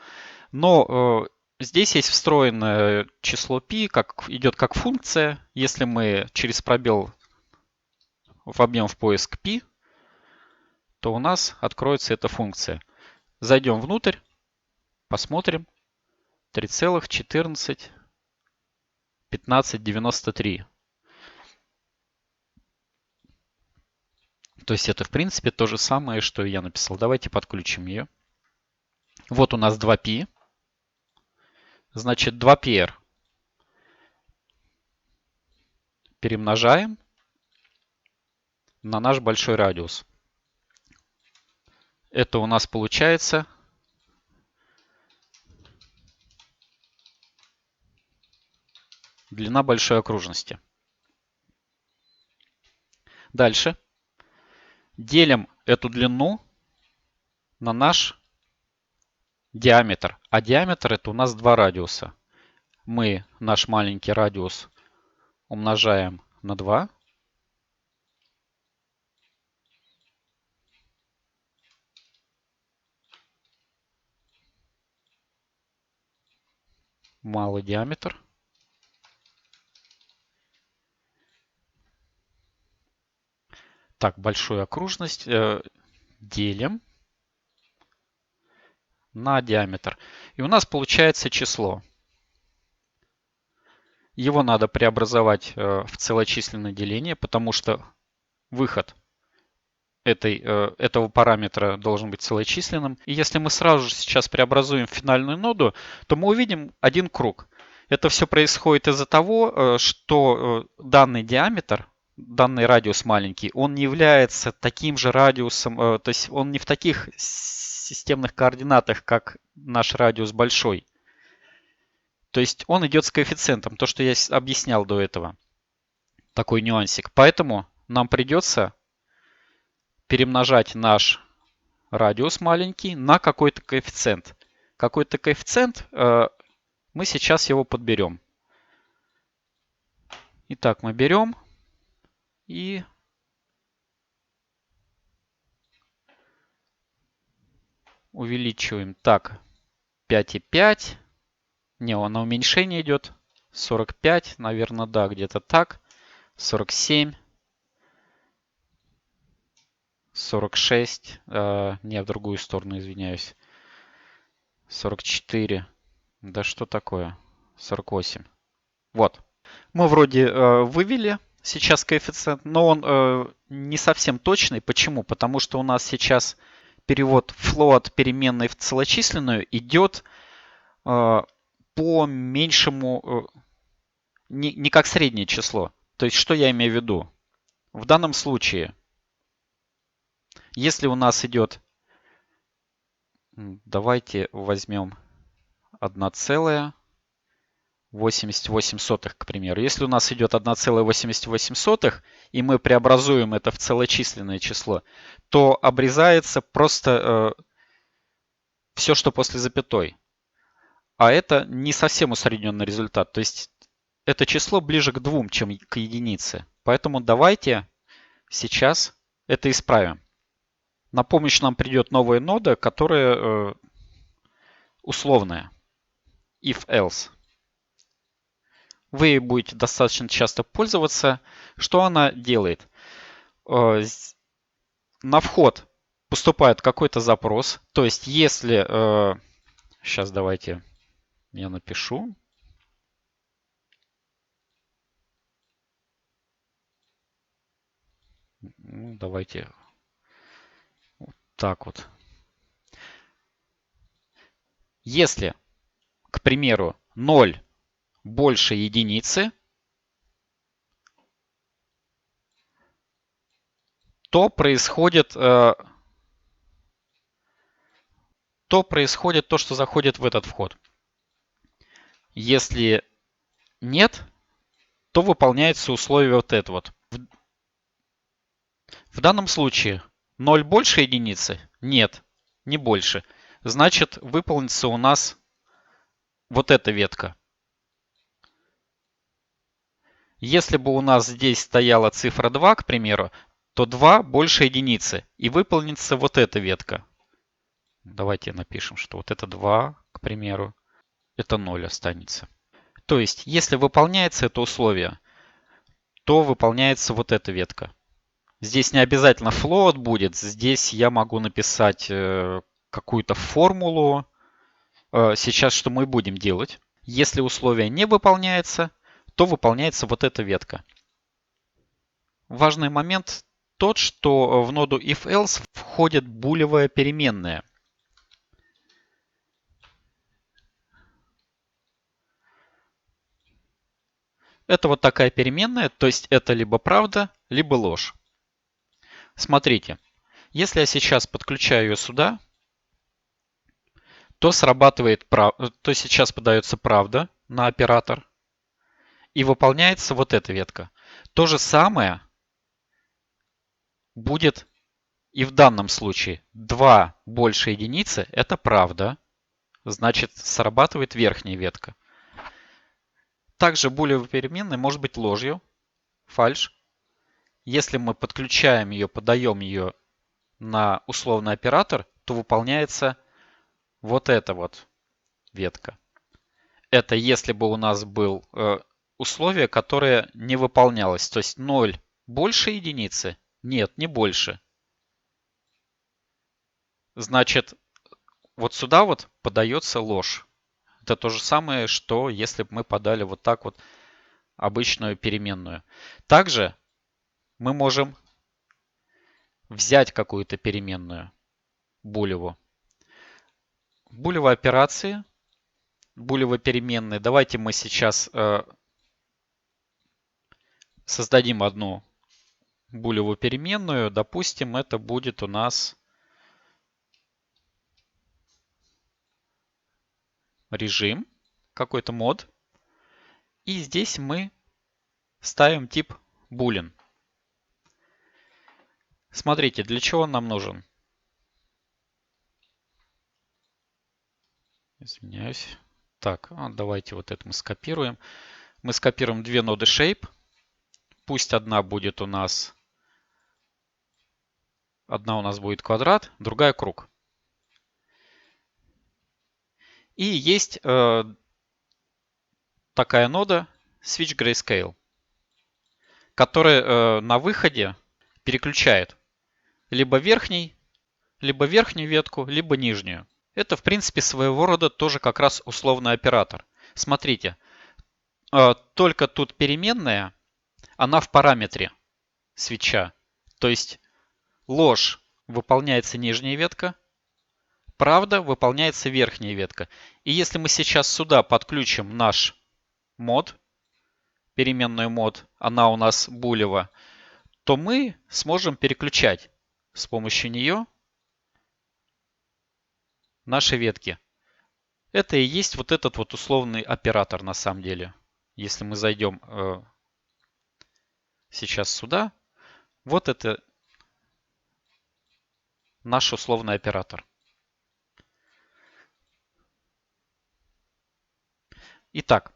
Но здесь есть встроенное число π, идет как функция. Если мы через пробел вобьем в поиск π, то у нас откроется эта функция. Зайдем внутрь, посмотрим. 3,141593. То есть это, в принципе, то же самое, что я написал. Давайте подключим ее. Вот у нас 2π. Значит, 2πr перемножаем на наш большой радиус. Это у нас получается длина большой окружности. Дальше делим эту длину на наш диаметр. А диаметр это у нас 2 радиуса. Мы наш маленький радиус умножаем на 2. Малый диаметр. Так, большую окружность делим на диаметр. И у нас получается число. Его надо преобразовать в целочисленное деление, потому что выход этого параметра должен быть целочисленным. И если мы сразу же сейчас преобразуем в финальную ноду, то мы увидим один круг. Это все происходит из-за того, что данный диаметр, данный радиус маленький, он не является таким же радиусом, то есть он не в таких системных координатах, как наш радиус большой. То есть он идет с коэффициентом, то, что я объяснял до этого. Такой нюансик. Поэтому нам придется перемножать наш радиус маленький на какой-то коэффициент. Какой-то коэффициент, мы сейчас его подберем. Итак, мы берем и увеличиваем. Так, 5,5. Не, он на уменьшение идет. 45, наверное, да, где-то так. 47. 46. Не, в другую сторону, извиняюсь. 44. Да что такое? 48. Вот. Мы вроде вывели сейчас коэффициент, но он не совсем точный. Почему? Потому что у нас сейчас перевод float переменной в целочисленную идет по меньшему, не как среднее число. То есть, что я имею в виду? В данном случае, если у нас идет, давайте возьмем 1,88, к примеру. Если у нас идет 1,88, и мы преобразуем это в целочисленное число, то обрезается просто все, что после запятой. А это не совсем усредненный результат. То есть это число ближе к 2, чем к единице. Поэтому давайте сейчас это исправим. На помощь нам придет новая нода, которая условная. If-else. Вы будете достаточно часто пользоваться. Что она делает? На вход поступает какой-то запрос. То есть, если... сейчас давайте я напишу. Ну, давайте вот так вот. Если, к примеру, 0 больше единицы, то происходит то, что заходит в этот вход. Если нет, то выполняется условие вот это вот. В данном случае 0 больше единицы? Нет, не больше. Значит, выполнится у нас вот эта ветка. Если бы у нас здесь стояла цифра 2, к примеру, то 2 больше единицы. И выполнится вот эта ветка. Давайте напишем, что вот это 2, к примеру. Это 0 останется. То есть, если выполняется это условие, то выполняется вот эта ветка. Здесь не обязательно float будет. Здесь я могу написать какую-то формулу. Сейчас что мы будем делать? Если условие не выполняется, то выполняется вот эта ветка. Важный момент тот, что в ноду if-else входит булевая переменная. Это вот такая переменная, то есть это либо правда, либо ложь. Смотрите, если я сейчас подключаю ее сюда, то срабатывает, то сейчас подается правда на оператор и выполняется вот эта ветка. То же самое будет и в данном случае. 2 больше единицы – это правда, значит срабатывает верхняя ветка. Также булевая переменная может быть ложью, фальш. Если мы подключаем ее, подаем ее на условный оператор, то выполняется вот эта вот ветка. Это если бы у нас было условие, которое не выполнялось. То есть 0 больше единицы? Нет, не больше. Значит, вот сюда вот подается ложь. Это то же самое, что если бы мы подали вот так вот обычную переменную. Также мы можем взять какую-то переменную булеву. Булевые операции, булевые переменные. Давайте мы сейчас создадим одну булевую переменную. Допустим, это будет у нас режим, какой-то мод. И здесь мы ставим тип boolean. Смотрите, для чего он нам нужен. Извиняюсь. Так, давайте вот это мы скопируем. Мы скопируем две ноды shape. Пусть одна будет у нас, одна у нас будет квадрат, другая круг. И есть такая нода switch grayscale, которая на выходе переключает либо верхнюю ветку, либо нижнюю. Это, в принципе, своего рода тоже как раз условный оператор. Смотрите, только тут переменная, она в параметре свитча. То есть ложь выполняется нижняя ветка, правда выполняется верхняя ветка. И если мы сейчас сюда подключим наш мод, переменную мод, она у нас булева, то мы сможем переключать с помощью нее наши ветки. Это и есть вот этот вот условный оператор на самом деле. Если мы зайдем сейчас сюда, вот это наш условный оператор. Итак,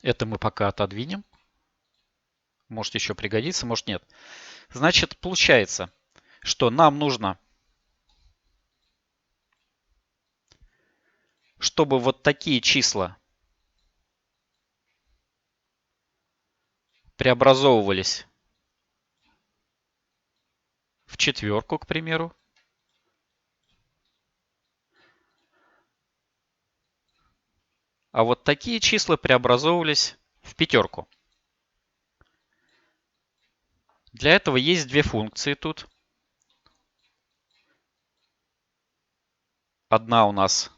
это мы пока отодвинем. Может еще пригодится, может нет. Значит, получается, что нам нужно, чтобы вот такие числа преобразовывались в четверку, к примеру. а вот такие числа преобразовывались в пятерку. Для этого есть две функции тут. Одна у нас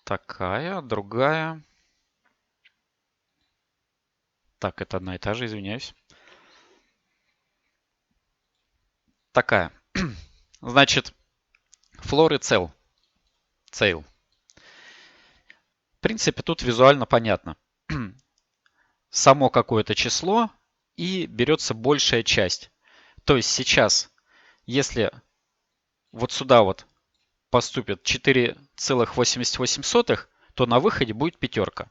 такая, другая. Так, это одна и та же, извиняюсь. Такая. Значит, floor и ceil. В принципе, тут визуально понятно. Само какое-то число и берется большая часть. То есть сейчас, если вот сюда вот поступит 4,88, то на выходе будет пятерка.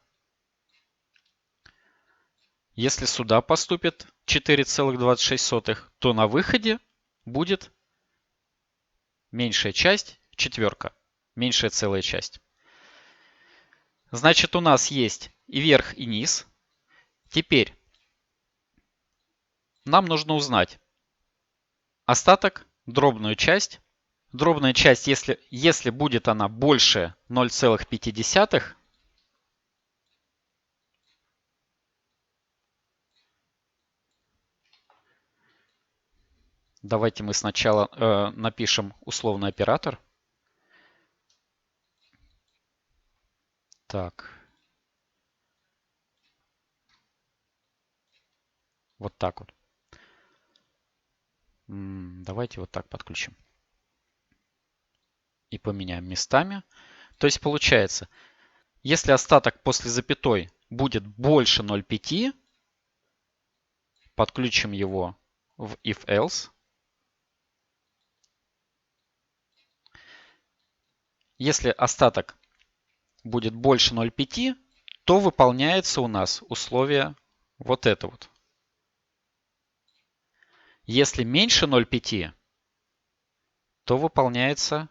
Если сюда поступит 4,26, то на выходе будет меньшая часть, четверка, меньшая целая часть. Значит, у нас есть и верх, и низ. Теперь нам нужно узнать остаток, дробную часть. Дробная часть, если будет она больше 0,5, давайте мы сначала напишем условный оператор. Так. Вот так вот. Давайте вот так подключим. И поменяем местами. То есть получается, если остаток после запятой будет больше 0,5, подключим его в if-else. Если остаток будет больше 0,5, то выполняется у нас условие вот это вот. Если меньше 0,5, то выполняется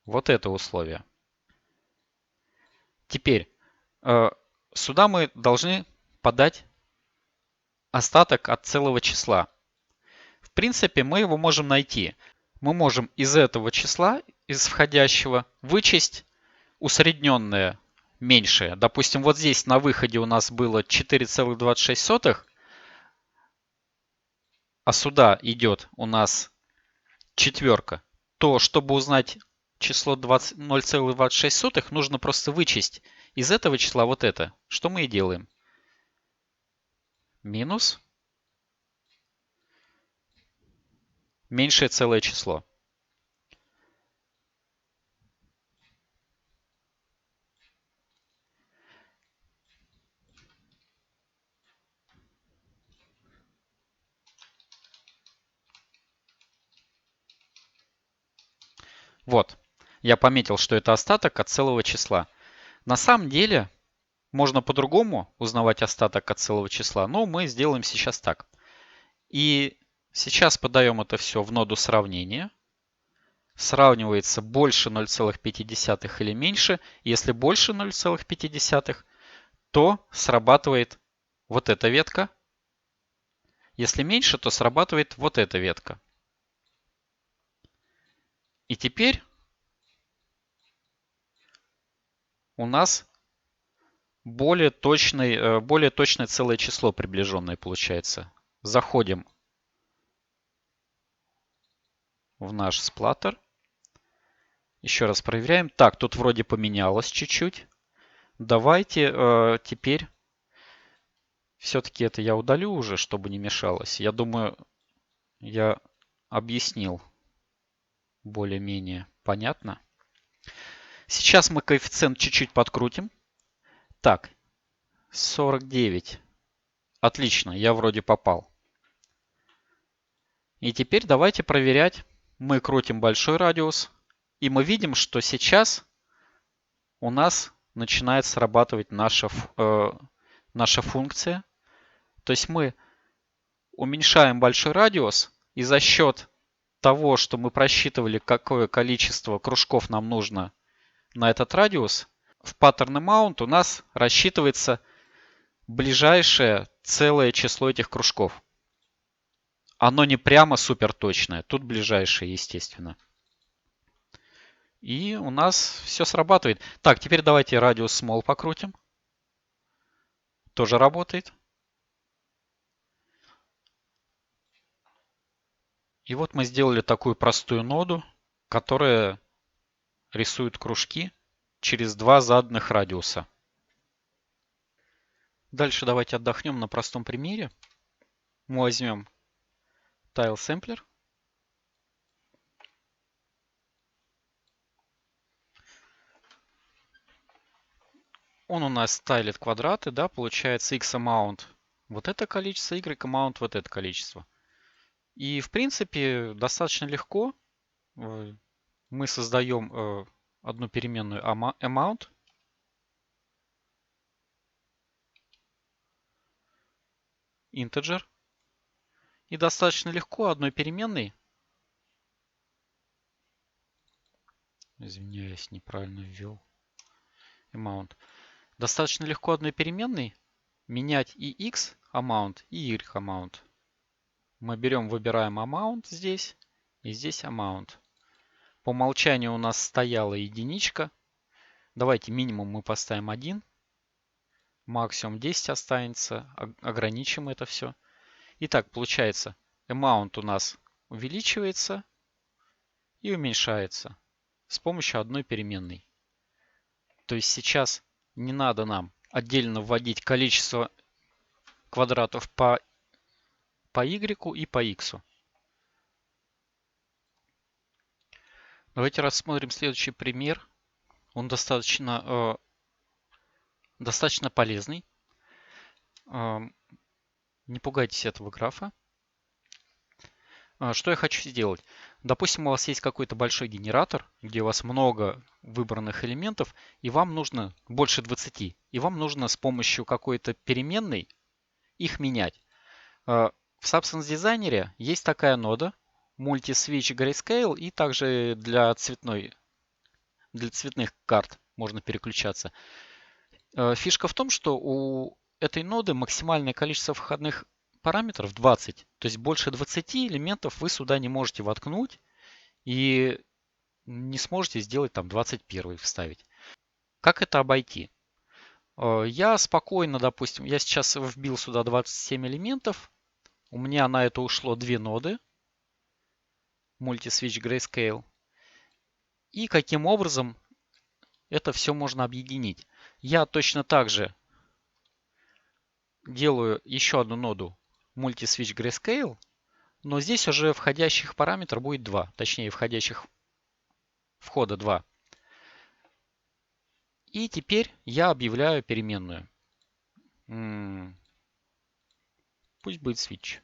вот это условие. Теперь сюда мы должны подать остаток от целого числа. В принципе, мы его можем найти. Мы можем из этого числа, из входящего, вычесть усредненное меньшее. Допустим, вот здесь на выходе у нас было 4,26, а сюда идет у нас четверка, то чтобы узнать число 0,26, нужно просто вычесть из этого числа вот это. Что мы и делаем. Минус меньшее целое число. Вот. Я пометил, что это остаток от целого числа. На самом деле, можно по-другому узнавать остаток от целого числа, но мы сделаем сейчас так. И сейчас подаем это все в ноду сравнения. Сравнивается больше 0,5 или меньше. Если больше 0,5, то срабатывает вот эта ветка. Если меньше, то срабатывает вот эта ветка. И теперь у нас более точное целое число приближенное получается. Заходим в наш сплаттер. Еще раз проверяем. Так, тут вроде поменялось чуть-чуть. Давайте теперь все-таки это я удалю уже, чтобы не мешалось. Я думаю, я объяснил более-менее понятно. Сейчас мы коэффициент чуть-чуть подкрутим. Так, 49. Отлично, я вроде попал. И теперь давайте проверять. Мы крутим большой радиус. И мы видим, что сейчас у нас начинает срабатывать наша функция. То есть мы уменьшаем большой радиус. И за счет того, что мы просчитывали, какое количество кружков нам нужно на этот радиус, в pattern amount у нас рассчитывается ближайшее целое число этих кружков. Оно не прямо супер точное. Тут ближайшее, естественно. И у нас все срабатывает. Так, теперь давайте радиус small покрутим. Тоже работает. И вот мы сделали такую простую ноду, которая рисует кружки через два заданных радиуса. Дальше давайте отдохнем на простом примере. Мы возьмем Tile Sampler. Он у нас стайлит квадраты, да, получается x amount вот это количество, y amount вот это количество. И в принципе достаточно легко мы создаем одну переменную amount. Integer. И достаточно легко одной переменной, извиняюсь, неправильно ввел amount, достаточно легко одной переменной менять и x amount, и y amount. Мы берем, выбираем amount здесь и здесь amount. По умолчанию у нас стояла единичка. Давайте минимум мы поставим 1. Максимум 10 останется. Ограничим это все. Итак, получается, amount у нас увеличивается и уменьшается с помощью одной переменной. То есть сейчас не надо нам отдельно вводить количество квадратов по y и по x. Давайте рассмотрим следующий пример. Он достаточно полезный. Не пугайтесь этого графа. Что я хочу сделать? Допустим, у вас есть какой-то большой генератор, где у вас много выбранных элементов, и вам нужно больше 20. И вам нужно с помощью какой-то переменной их менять. В Substance Designer есть такая нода Multi-Switch Grayscale, и также для цветных карт можно переключаться. Фишка в том, что у этой ноды максимальное количество входных параметров 20. То есть больше 20 элементов вы сюда не можете воткнуть и не сможете сделать там 21 вставить. Как это обойти? Я спокойно, допустим, я сейчас вбил сюда 27 элементов. У меня на это ушло 2 ноды. Multi-Switch Grayscale. И каким образом это все можно объединить? Я точно так же делаю еще одну ноду Multi-Switch Grayscale, но здесь уже входящих параметров будет 2, точнее входящих входа 2. И теперь я объявляю переменную. Пусть будет switch.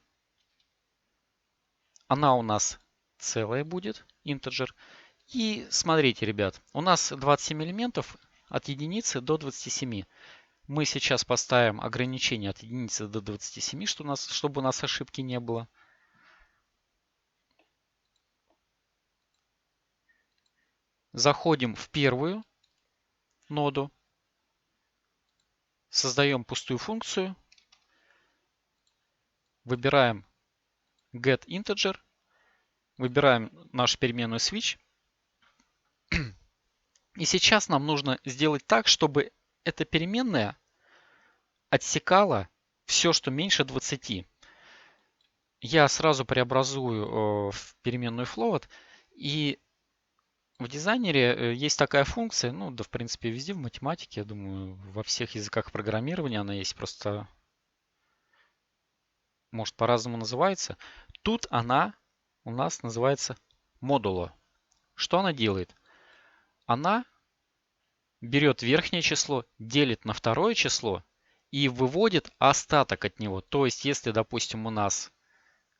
Она у нас целая будет, integer. И смотрите, ребят, у нас 27 элементов от единицы до 27. Мы сейчас поставим ограничение от единицы до 27, чтобы у нас ошибки не было. Заходим в первую ноду. Создаем пустую функцию. Выбираем getInteger. Выбираем нашу переменную switch. И сейчас нам нужно сделать так, чтобы эта переменная отсекала все, что меньше 20. Я сразу преобразую в переменную float. И в дизайнере есть такая функция, ну да в принципе везде в математике, я думаю, во всех языках программирования она есть, просто может по-разному называется. Тут она у нас называется модуло. Что она делает? Она берет верхнее число, делит на второе число и выводит остаток от него. То есть, если, допустим, у нас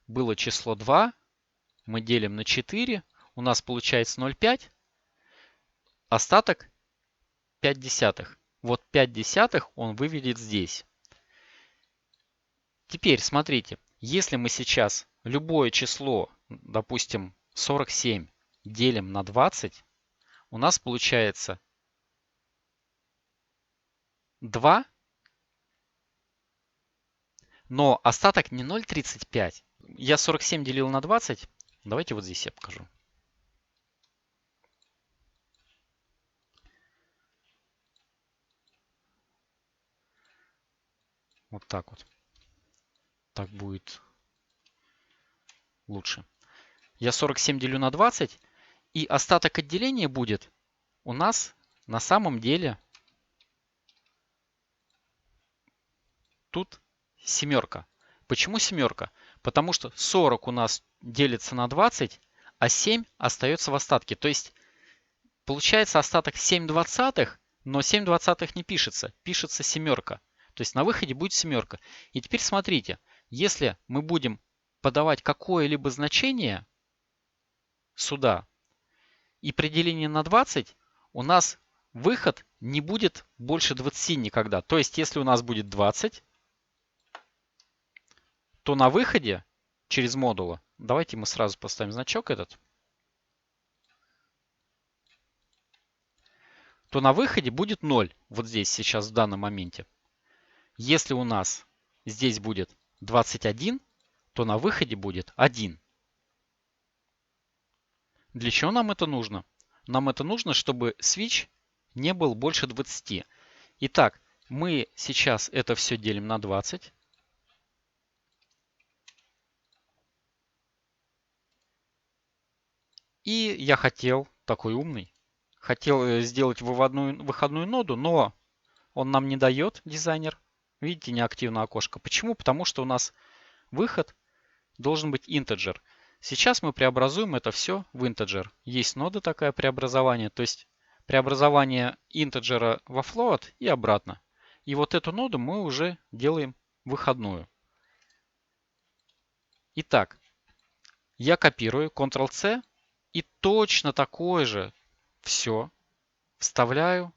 было число 2, мы делим на 4, у нас получается 0,5, остаток 5 десятых. Вот 5 десятых он выведет здесь. Теперь смотрите, если мы сейчас любое число, допустим, 47, делим на 20, у нас получается 2, но остаток не 0,35. Я 47 делил на 20. Давайте вот здесь я покажу. Вот так вот. Так будет лучше. Я 47 делю на 20, и остаток отделения будет у нас на самом деле тут семерка. Почему семерка? Потому что 40 у нас делится на 20, а 7 остается в остатке. То есть получается остаток 7 двадцатых, но 7 двадцатых не пишется. Пишется семерка. То есть на выходе будет семерка. И теперь смотрите, если мы будем подавать какое-либо значение сюда и при делении на 20, у нас выход не будет больше 20 никогда. То есть если у нас будет 20, то на выходе через модулы, давайте мы сразу поставим значок этот, то на выходе будет 0. Вот здесь сейчас в данном моменте. Если у нас здесь будет 21, то на выходе будет 1. Для чего нам это нужно? Нам это нужно, чтобы switch не был больше 20. Итак, мы сейчас это все делим на 20. И я хотел, такой умный, хотел сделать выходную ноду, но он нам не дает, дизайнер. Видите, неактивное окошко. Почему? Потому что у нас выход должен быть integer. Сейчас мы преобразуем это все в integer. Есть нода такая преобразование, то есть преобразование интеджера во float и обратно. И вот эту ноду мы уже делаем выходную. Итак, я копирую Ctrl-C и точно такое же все вставляю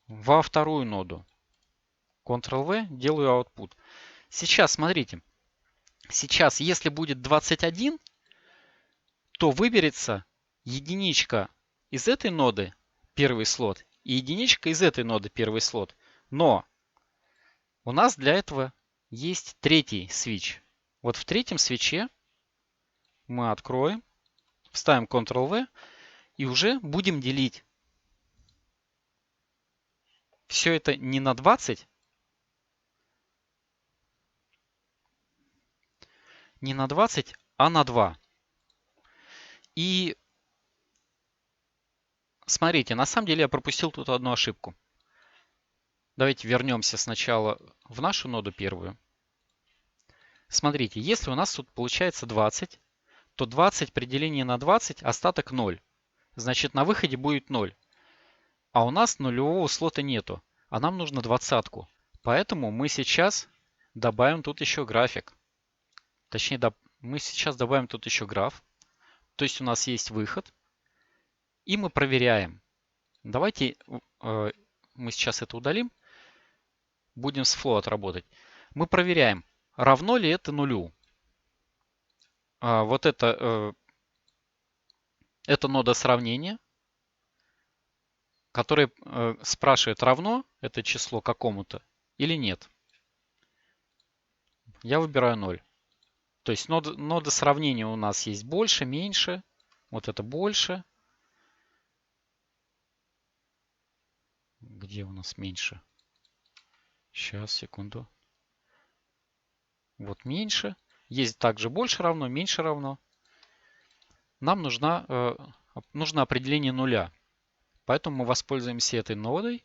во вторую ноду. Ctrl-V, делаю output. Сейчас, смотрите. Сейчас, если будет 21, то выберется единичка из этой ноды, первый слот, и единичка из этой ноды, первый слот. Но у нас для этого есть третий switch. Вот в третьем свитче мы откроем, вставим Ctrl-V и уже будем делить. Все это не на 20, не на 20, а на 2. И смотрите, на самом деле я пропустил тут одну ошибку. Давайте вернемся сначала в нашу ноду первую. Смотрите, если у нас тут получается 20, то 20 при делении на 20 остаток 0. Значит, на выходе будет 0. А у нас нулевого слота нету, а нам нужно двадцатку. Поэтому мы сейчас добавим тут еще график. Точнее, мы сейчас добавим тут еще граф. То есть у нас есть выход. И мы проверяем. Давайте мы сейчас это удалим. Будем с float работать. Мы проверяем, равно ли это нулю. Вот это нода сравнения, которая спрашивает, равно это число какому-то или нет. Я выбираю 0. То есть нода сравнения у нас есть больше, меньше. Вот это больше. Где у нас меньше? Сейчас, секунду. Вот меньше. Есть также больше равно, меньше равно. Нам нужно определение нуля. Поэтому мы воспользуемся этой нодой.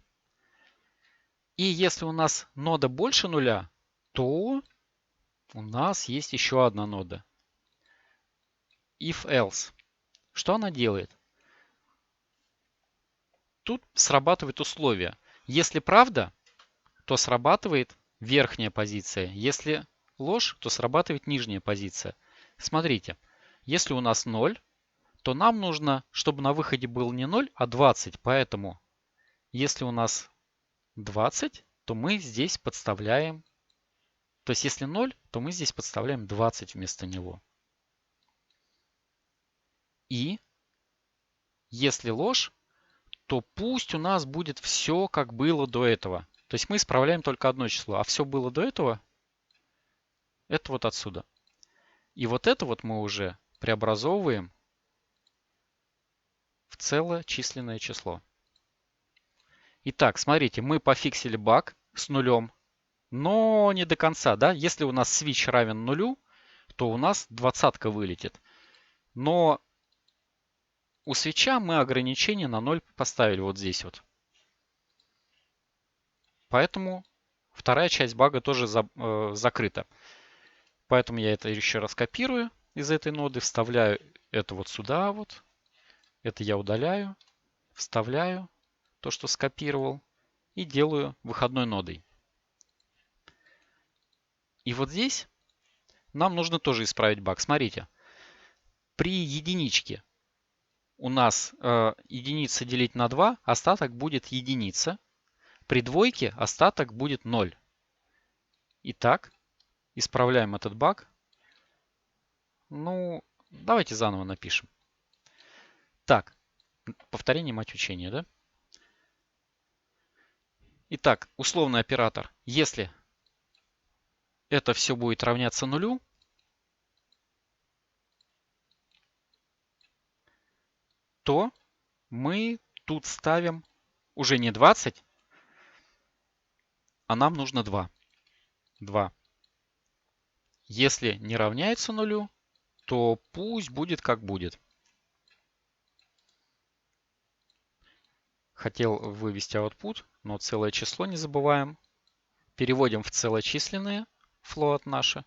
И если у нас нода больше нуля, то у нас есть еще одна нода. If-else. Что она делает? Тут срабатывает условие. Если правда, то срабатывает верхняя позиция. Если ложь, то срабатывает нижняя позиция. Смотрите, если у нас 0, то нам нужно, чтобы на выходе был не 0, а 20. Поэтому, если у нас 20, то мы здесь подставляем. То есть, если 0, то мы здесь подставляем 20 вместо него. И если ложь, то пусть у нас будет все, как было до этого. То есть мы исправляем только одно число, а все было до этого, это вот отсюда. И вот это вот мы уже преобразовываем в целое численное число. Итак, смотрите, мы пофиксили баг с нулем. но не до конца, да? Если у нас switch равен нулю, то у нас двадцатка вылетит. Но у свитча мы ограничение на 0 поставили вот здесь вот. Поэтому вторая часть бага тоже закрыта. Поэтому я это еще раз копирую из этой ноды, вставляю это вот сюда вот. Это я удаляю, вставляю то, что скопировал, и делаю выходной нодой. И вот здесь нам нужно тоже исправить баг. Смотрите, при единичке у нас единица делить на 2, остаток будет единица. При двойке остаток будет 0. Итак, исправляем этот баг. Ну, давайте заново напишем. Так, повторение мать учения, да? Итак, условный оператор. Если это все будет равняться нулю, то мы тут ставим уже не 20, а нам нужно 2. 2. Если не равняется нулю, то пусть будет как будет. Хотел вывести output, но целое число не забываем. Переводим в целочисленные float наши.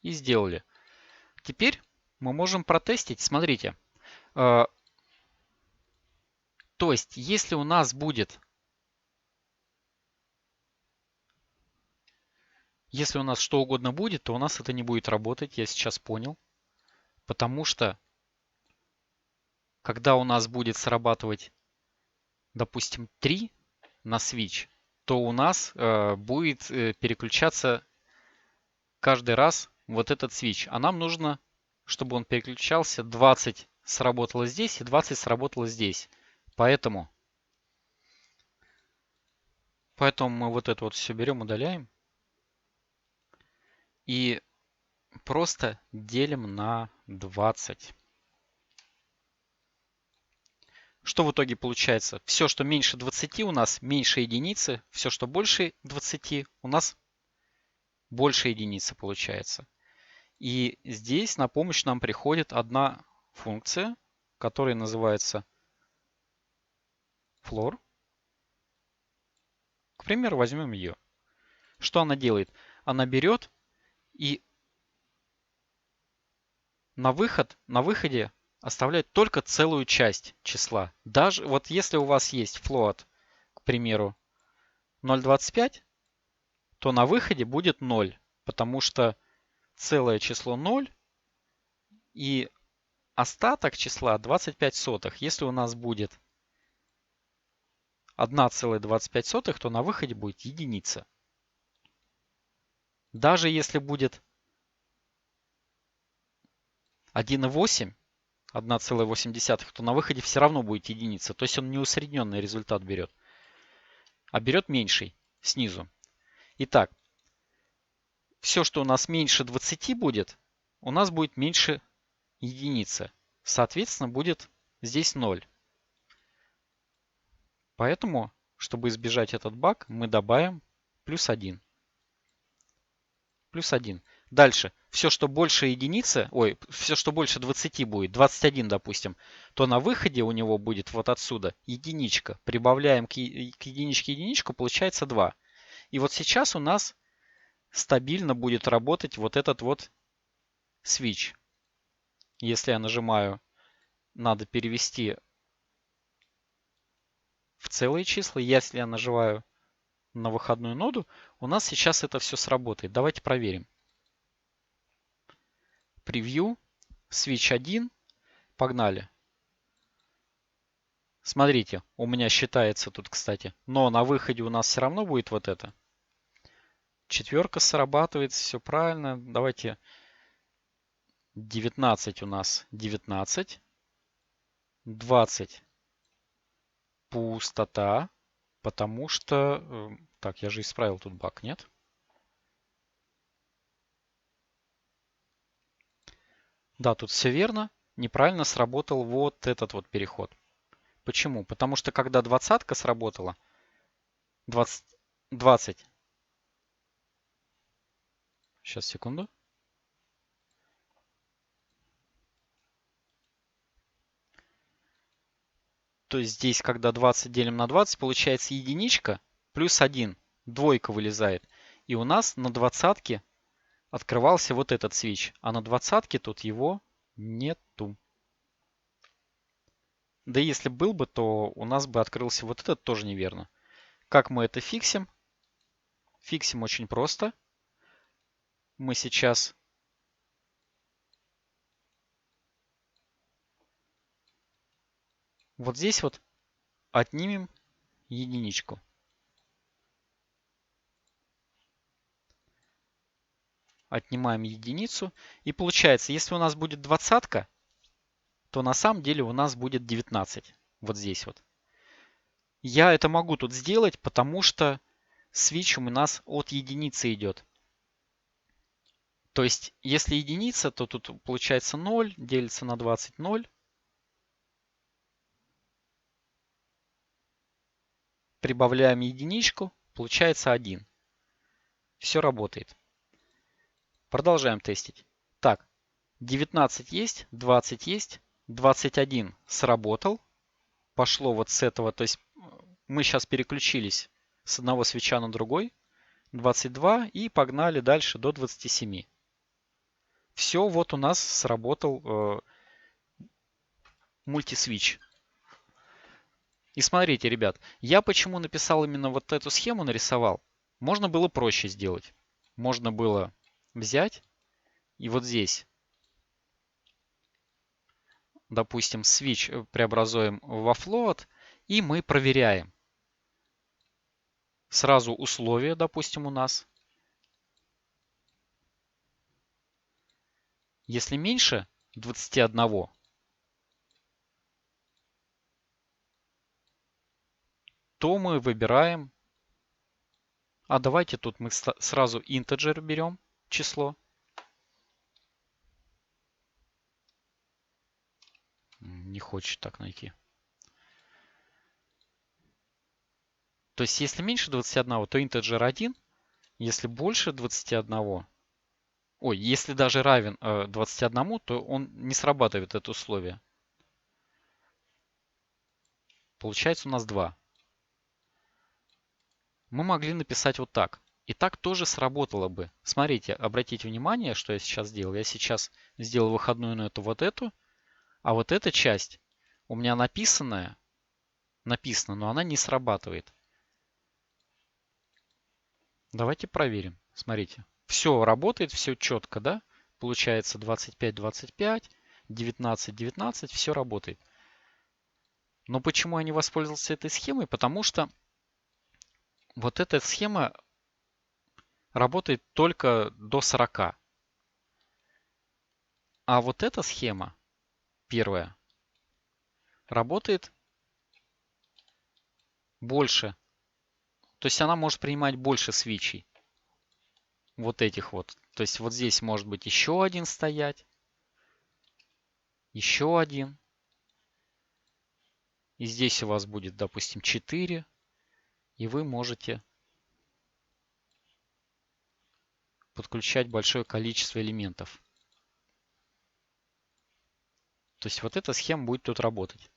И сделали. Теперь мы можем протестить. Смотрите. То есть, если у нас будет... Если у нас что угодно будет, то у нас это не будет работать. Я сейчас понял. Потому что, когда у нас будет срабатывать, допустим, 3 на switch, то у нас будет переключаться каждый раз вот этот switch. А нам нужно, чтобы он переключался, 20 сработало здесь и 20 сработало здесь. Поэтому мы вот это вот все берем, удаляем. И просто делим на 20. Что в итоге получается? Все, что меньше 20 у нас меньше единицы. Все, что больше 20 у нас больше единицы получается. И здесь на помощь нам приходит одна функция, которая называется floor. К примеру, возьмем ее. Что она делает? Она берет и на выходе оставляет только целую часть числа. Даже вот если у вас есть float, к примеру, 0,25, то на выходе будет 0, потому что целое число 0 и остаток числа 25 сотых. Если у нас будет 1,25, то на выходе будет единица. Даже если будет 1,8, 1,8, то на выходе все равно будет единица. То есть он не усредненный результат берет, а берет меньший снизу. Итак, все, что у нас меньше 20 будет, у нас будет меньше единицы. Соответственно, будет здесь 0. Поэтому, чтобы избежать этот баг, мы добавим плюс 1. Плюс 1. Дальше. Все, что больше единицы, все, что больше 20 будет, 21, допустим, то на выходе у него будет вот отсюда единичка. Прибавляем к единичке единичку, получается 2. И вот сейчас у нас стабильно будет работать вот этот вот switch. Если я нажимаю, надо перевести в целые числа. Если я нажимаю на выходную ноду, у нас сейчас это все сработает. Давайте проверим. Превью, switch 1, погнали. Смотрите, у меня считается тут, кстати, но на выходе у нас все равно будет вот это. Четверка срабатывает, все правильно. Давайте 19 у нас 19. 20 пустота, потому что... Так, я же исправил тут баг, нет? Да, тут все верно. Неправильно сработал вот этот вот переход. Почему? Потому что когда двадцатка сработала, 20, 20. Сейчас, секунду. То есть здесь, когда 20 делим на 20, получается единичка плюс 1. Двойка вылезает. И у нас на двадцатке открывался вот этот свич. А на двадцатке тут его нету. Да и если был бы, то у нас бы открылся вот этот, тоже неверно. Как мы это фиксим? Фиксим очень просто. Мы сейчас вот здесь вот отнимем единичку. Отнимаем единицу. И получается, если у нас будет двадцатка, то на самом деле у нас будет 19. Вот здесь вот. Я это могу тут сделать, потому что свич у нас от единицы идет. То есть, если единица, то тут получается 0, делится на 20, 0. Прибавляем единичку, получается 1. Все работает. Продолжаем тестить. Так, 19 есть, 20 есть, 21 сработал. Пошло вот с этого, то есть мы сейчас переключились с одного свеча на другой. 22 и погнали дальше до 27. Все, вот у нас сработал мультисвич. И смотрите, ребят, я почему написал именно вот эту схему, нарисовал. Можно было проще сделать. Можно было взять и вот здесь, допустим, switch преобразуем во float, и мы проверяем. Сразу условия, допустим, у нас. Если меньше 21, то мы выбираем. А давайте тут мы сразу integer берем, число. Не хочет так найти. То есть, если меньше 21, то integer 1. Если больше 21, ой, если даже равен 21, то он не срабатывает это условие. Получается у нас 2. Мы могли написать вот так. И так тоже сработало бы. Смотрите, обратите внимание, что я сейчас сделал. Я сейчас сделал выходную на эту вот эту. А вот эта часть у меня написана, но она не срабатывает. Давайте проверим. Смотрите. Все работает, все четко, да? Получается 25, 25, 19, 19, все работает. Но почему я не воспользовался этой схемой? Потому что вот эта схема работает только до 40. А вот эта схема, первая, работает больше. То есть она может принимать больше свечей. Вот этих вот. То есть вот здесь может быть еще один стоять. Еще один. И здесь у вас будет, допустим, 4. И вы можете подключать большое количество элементов. То есть вот эта схема будет тут работать.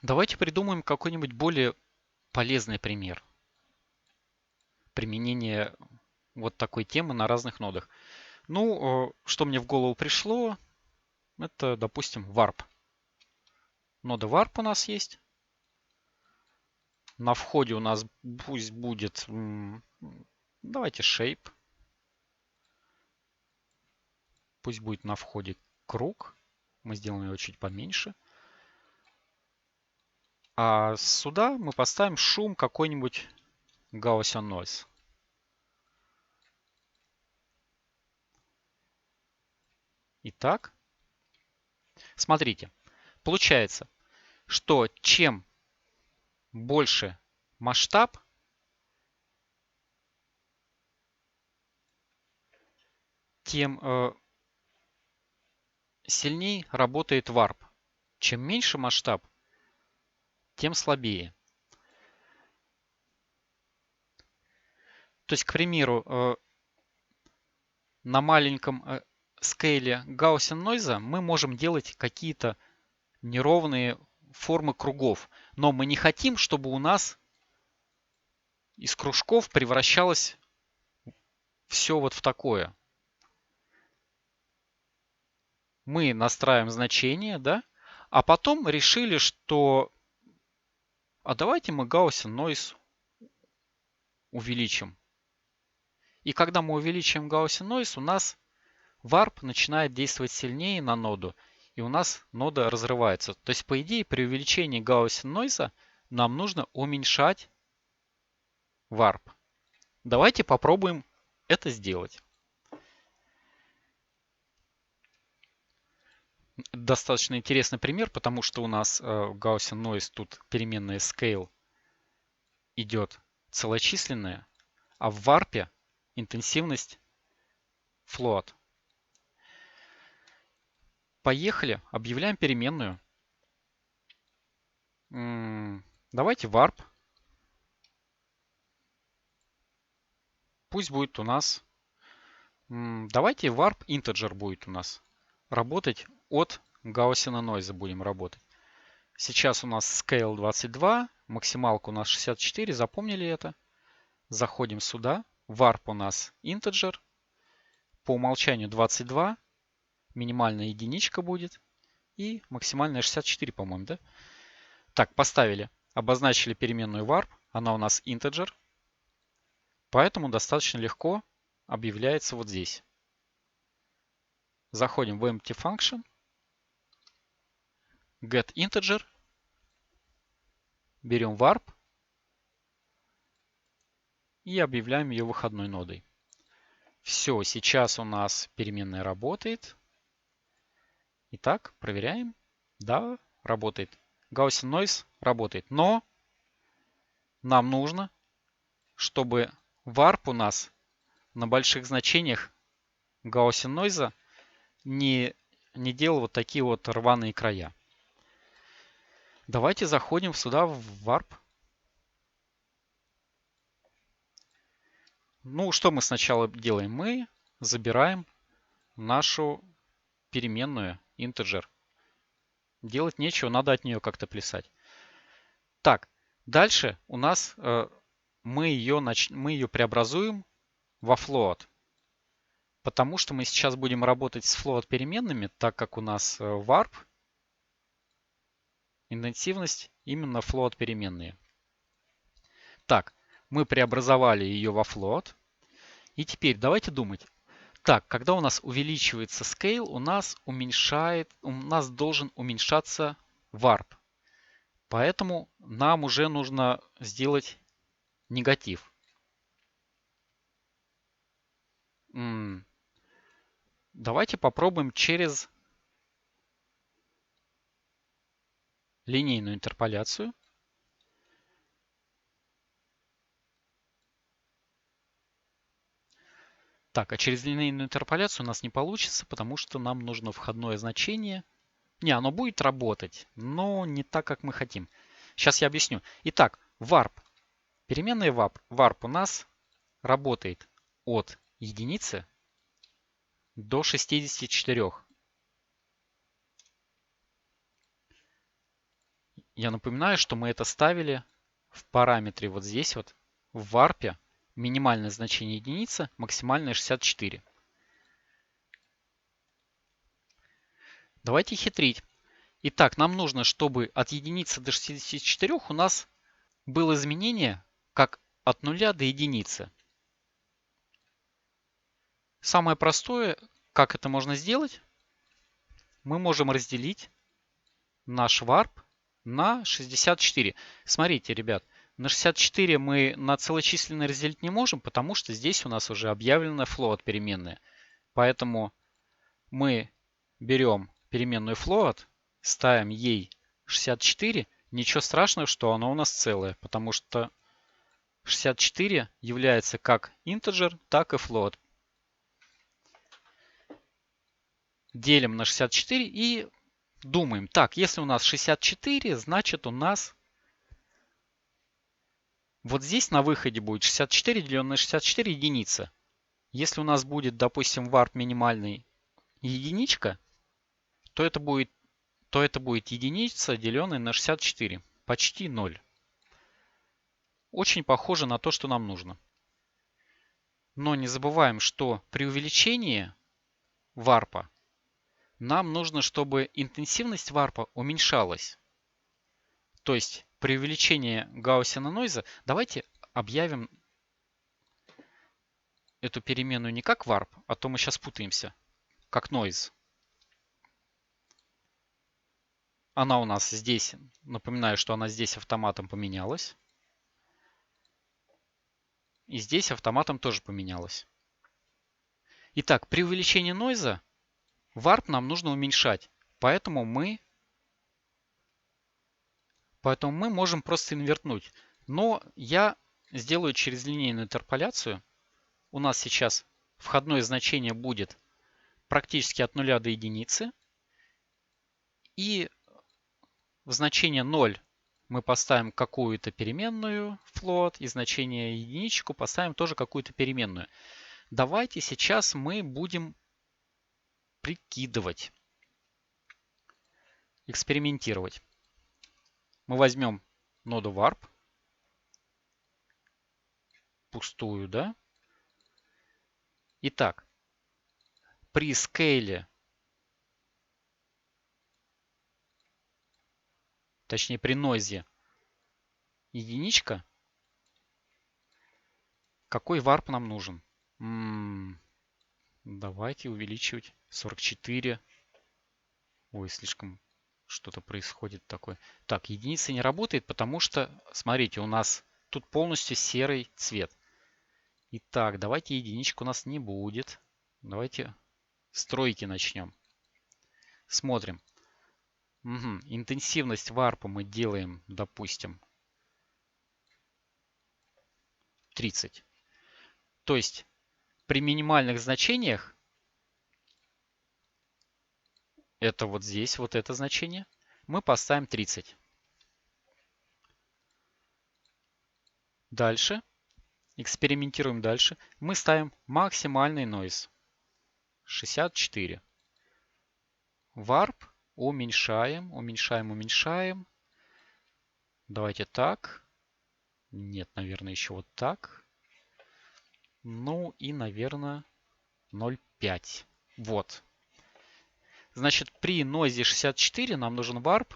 Давайте придумаем какой-нибудь более полезный пример применения вот такой темы на разных нодах. Ну, что мне в голову пришло, это, допустим, Warp. Нода Warp у нас есть. На входе у нас пусть будет, давайте Shape. Пусть будет на входе круг. Мы сделаем его чуть поменьше. А сюда мы поставим шум какой-нибудь Gaussian Noise. Итак, смотрите. Получается, что чем больше масштаб, тем сильнее работает warp. Чем меньше масштаб, тем слабее. То есть, к примеру, на маленьком скейле Gaussian Noise мы можем делать какие-то неровные формы кругов. Но мы не хотим, чтобы у нас из кружков превращалось все вот в такое. Мы настраиваем значение, да, а потом решили, что а давайте мы Gaussian Noise увеличим. И когда мы увеличиваем Gaussian Noise, у нас Warp начинает действовать сильнее на ноду, и у нас нода разрывается. То есть, по идее, при увеличении Gaussian Noise нам нужно уменьшать Warp. Давайте попробуем это сделать. Достаточно интересный пример, потому что у нас в Gaussian Noise тут переменная scale идет целочисленная, а в Warp интенсивность float. Поехали, объявляем переменную. Давайте warp. Пусть будет у нас... Давайте warp integer будет у нас. Работать от Gaussian Noise будем работать. Сейчас у нас scale 22, максималка у нас 64, запомнили это. Заходим сюда. Warp у нас integer. По умолчанию 22. Минимальная единичка будет. И максимальная 64, по-моему, да? Так, поставили. Обозначили переменную warp. Она у нас integer. Поэтому достаточно легко объявляется вот здесь. Заходим в empty function. Get integer. Берем warp. И объявляем ее выходной нодой. Все, сейчас у нас переменная работает. Итак, проверяем. Да, работает. Gaussian Noise работает. Но нам нужно, чтобы warp у нас на больших значениях Gaussian Noise не делал вот такие вот рваные края. Давайте заходим сюда в warp. Ну, что мы сначала делаем? Мы забираем нашу переменную integer. Делать нечего, надо от нее как-то плясать. Так, дальше у нас мы ее преобразуем во float. Потому что мы сейчас будем работать с float переменными, так как у нас warp, интенсивность именно float переменные. Так, мы преобразовали ее во float. И теперь давайте думать. Так, когда у нас увеличивается scale, у нас должен уменьшаться warp. Поэтому нам уже нужно сделать негатив. Давайте попробуем через линейную интерполяцию. Так, а через линейную интерполяцию у нас не получится, потому что нам нужно входное значение. Не, оно будет работать, но не так, как мы хотим. Сейчас я объясню. Итак, warp. Переменная warp у нас работает от единицы до 64. Я напоминаю, что мы это ставили в параметре вот здесь вот, в warp. Минимальное значение единица, максимальное 64. Давайте хитрить. Итак, нам нужно, чтобы от единицы до 64 у нас было изменение как от 0 до единицы. Самое простое, как это можно сделать, мы можем разделить наш warp на 64. Смотрите, ребят, на 64 мы на целочисленное разделить не можем, потому что здесь у нас уже объявлена float переменная. Поэтому мы берем переменную float, ставим ей 64. Ничего страшного, что она у нас целая, потому что 64 является как integer, так и float. делим на 64 и думаем. Так, если у нас 64, значит у нас вот здесь на выходе будет 64 деленное на 64 единица. Если у нас будет, допустим, warp минимальный единичка, то это будет единица, деленная на 64. Почти 0. Очень похоже на то, что нам нужно. Но не забываем, что при увеличении варпа нам нужно, чтобы интенсивность варпа уменьшалась. То есть при увеличении Гауссиана нойза давайте объявим эту переменную не как warp, а то мы сейчас путаемся, как noise. Она у нас здесь, напоминаю, что она здесь автоматом поменялась. И здесь автоматом тоже поменялась. Итак, при увеличении нойза warp нам нужно уменьшать. Поэтому мы можем просто инвертнуть. Но я сделаю через линейную интерполяцию. У нас сейчас входное значение будет практически от 0 до единицы. И в значение 0 мы поставим какую-то переменную float. И значение единичку поставим тоже какую-то переменную. Давайте сейчас мы будем прикидывать, экспериментировать. Мы возьмем ноду warp, пустую, да? Итак, при скейле, точнее при нойзе единичка, какой warp нам нужен? Давайте увеличивать 44. Ой, слишком что-то происходит такое. Так, единица не работает, потому что, смотрите, у нас тут полностью серый цвет. Итак, давайте единичку у нас не будет. Давайте стройки начнем. Смотрим. Угу. Интенсивность варпа мы делаем, допустим, 30. То есть при минимальных значениях, это вот здесь, вот это значение, мы поставим 30. Дальше, экспериментируем дальше. Мы ставим максимальный noise 64. Warp уменьшаем, уменьшаем, уменьшаем. Давайте так. Нет, наверное, еще вот так. Ну и, наверное, 0,5. Вот. Значит, при noise 64 нам нужен warp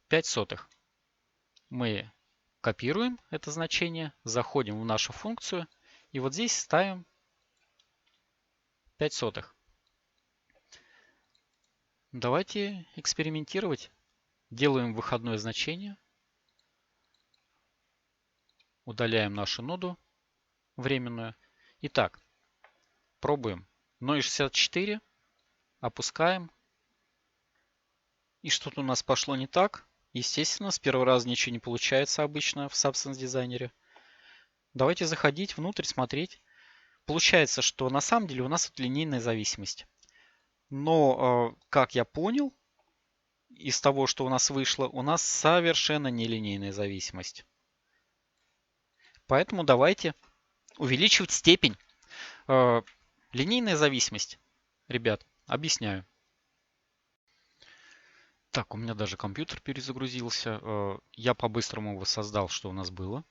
5 сотых. Мы копируем это значение, заходим в нашу функцию и вот здесь ставим 5 сотых. Давайте экспериментировать. Делаем выходное значение. Удаляем нашу ноду временную. Итак, пробуем. Noise 64. Опускаем. И что-то у нас пошло не так. Естественно, с первого раза ничего не получается обычно в Substance дизайнере. Давайте заходить внутрь, смотреть. Получается, что на самом деле у нас тут линейная зависимость. Но, как я понял, из того, что у нас вышло, у нас совершенно нелинейная зависимость. Поэтому давайте увеличивать степень. Линейная зависимость. Ребят, объясняю. Так, у меня даже компьютер перезагрузился. Я по-быстрому воссоздал, что у нас было.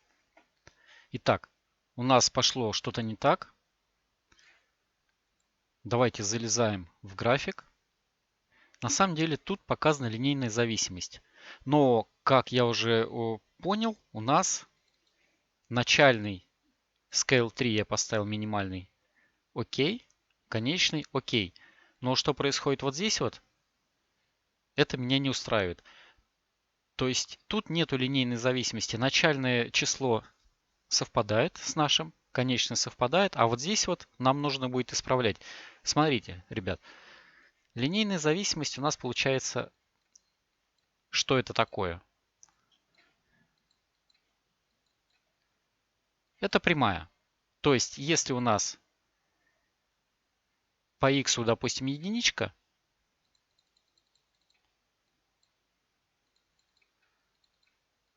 Итак, у нас пошло что-то не так. Давайте залезаем в график. На самом деле тут показана линейная зависимость. Но, как я уже понял, у нас начальный Scale 3 я поставил минимальный. Окей. Конечный. Окей. Но что происходит вот здесь вот, это меня не устраивает. То есть тут нету линейной зависимости. Начальное число совпадает с нашим, конечный совпадает, а вот здесь вот нам нужно будет исправлять. Смотрите, ребят, линейная зависимость у нас получается, что это такое? Это прямая. То есть, если у нас по x, допустим, единичка,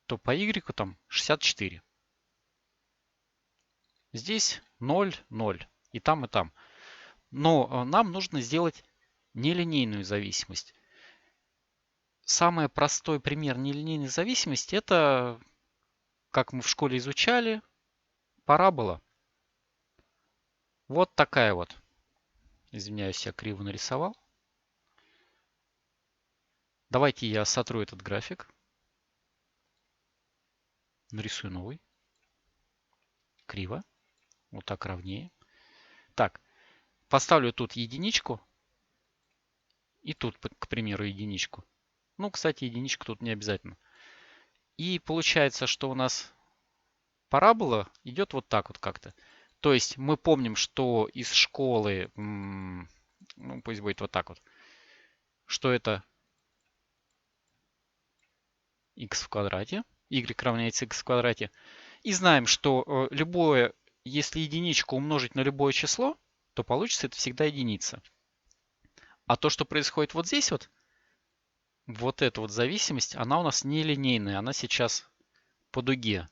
то по y там 64. Здесь 0, 0. И там, и там. Но нам нужно сделать нелинейную зависимость. Самый простой пример нелинейной зависимости — это, как мы в школе изучали, парабола. Вот такая вот. Извиняюсь, я криво нарисовал. Давайте я сотру этот график. Нарисую новый. Криво. Вот так ровнее. Так, поставлю тут единичку. И тут, к примеру, единичку. Ну, кстати, единичка тут не обязательно. И получается, что у нас парабола идет вот так вот как-то. То есть мы помним, что из школы, ну пусть будет вот так вот, что это x в квадрате, y равняется x в квадрате. И знаем, что любое, если единичку умножить на любое число, то получится это всегда единица. А то, что происходит вот здесь вот эта вот зависимость, она у нас нелинейная, она сейчас по дуге.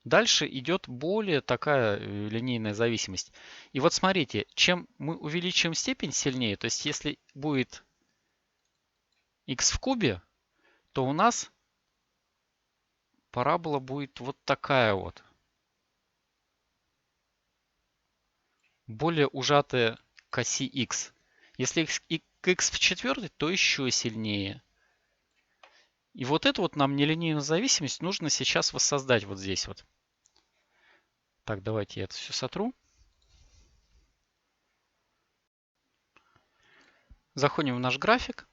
Дальше идет более такая линейная зависимость. И вот смотрите, чем мы увеличиваем степень сильнее, то есть если будет x в кубе, то у нас парабола будет вот такая вот. Более ужатая к оси x. Если x в четвертой, то еще сильнее. И вот эту вот нам нелинейную зависимость нужно сейчас воссоздать вот здесь вот. Так, давайте я это все сотру. Заходим в наш график.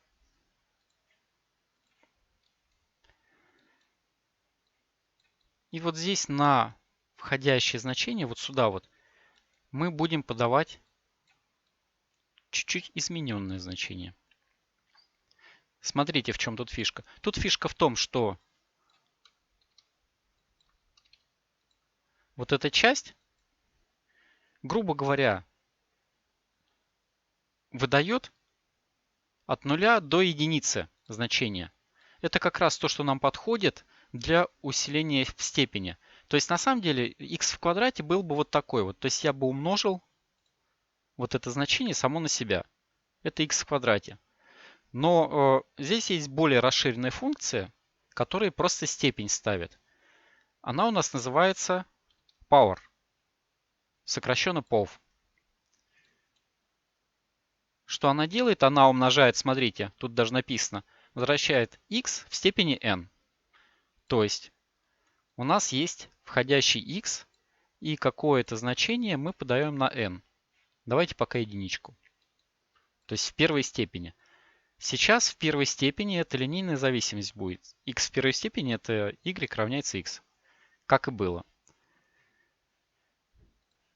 И вот здесь на входящее значение, вот сюда вот, мы будем подавать чуть-чуть измененное значение. Смотрите, в чем тут фишка. Тут фишка в том, что вот эта часть, грубо говоря, выдает от 0 до единицы значение. Это как раз то, что нам подходит для усиления в степени. То есть на самом деле x в квадрате был бы вот такой вот. То есть я бы умножил вот это значение само на себя. Это x в квадрате. Но здесь есть более расширенная функция, которая просто степень ставит. Она у нас называется power, сокращенно POV. Что она делает? Она умножает, смотрите, тут даже написано, возвращает x в степени n. То есть у нас есть входящий x, и какое-то значение мы подаем на n. Давайте пока единичку. То есть в первой степени. Сейчас в первой степени это линейная зависимость будет. X в первой степени это y равняется x. Как и было.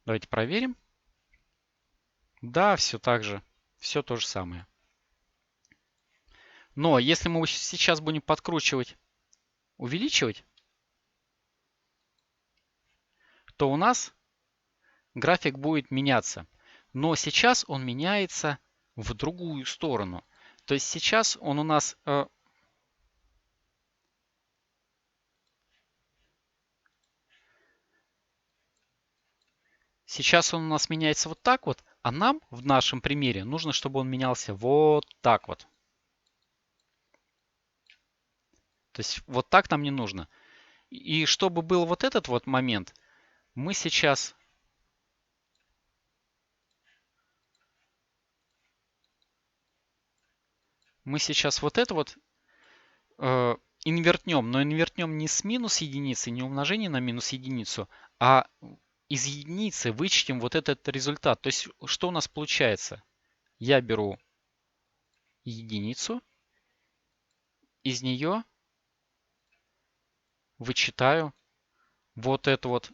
Давайте проверим. Да, все так же. Все то же самое. Но если мы сейчас будем подкручивать, увеличивать, то у нас график будет меняться. Но сейчас он меняется в другую сторону. То есть сейчас он у нас меняется вот так вот, а нам в нашем примере нужно, чтобы он менялся вот так вот. То есть вот так нам не нужно. И чтобы был вот этот вот момент, мы сейчас вот это вот инвертнем, но инвертнем не с минус единицы, не умножение на минус единицу, а из единицы вычтем вот этот результат. То есть что у нас получается? Я беру единицу, из нее вычитаю вот этот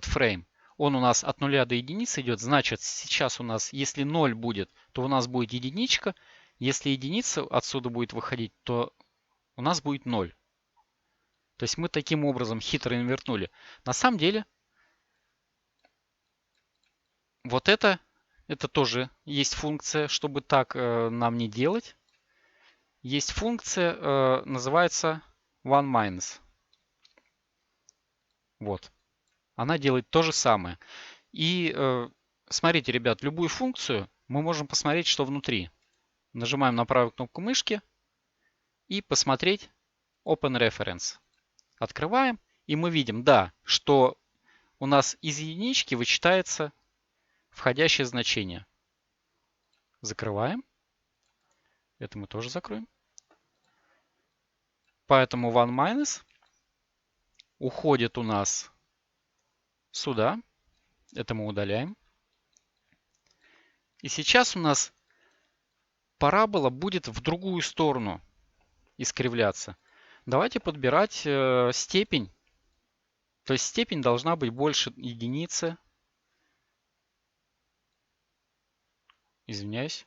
фрейм. Он у нас от 0 до единицы идет. Значит, сейчас у нас, если 0 будет, то у нас будет единичка. Если единица отсюда будет выходить, то у нас будет 0. То есть мы таким образом хитро инвертнули. На самом деле вот это тоже есть функция, чтобы так нам не делать. Есть функция, называется one-minus. Вот. Она делает то же самое. И смотрите, ребят, любую функцию мы можем посмотреть, что внутри. Нажимаем на правую кнопку мышки и посмотреть Open Reference. Открываем, и мы видим, да, что у нас из единички вычитается входящее значение. Закрываем. Это мы тоже закроем. Поэтому one-minus уходит у нас сюда. Это мы удаляем. И сейчас у нас парабола будет в другую сторону искривляться. Давайте подбирать степень. То есть степень должна быть больше единицы. Извиняюсь.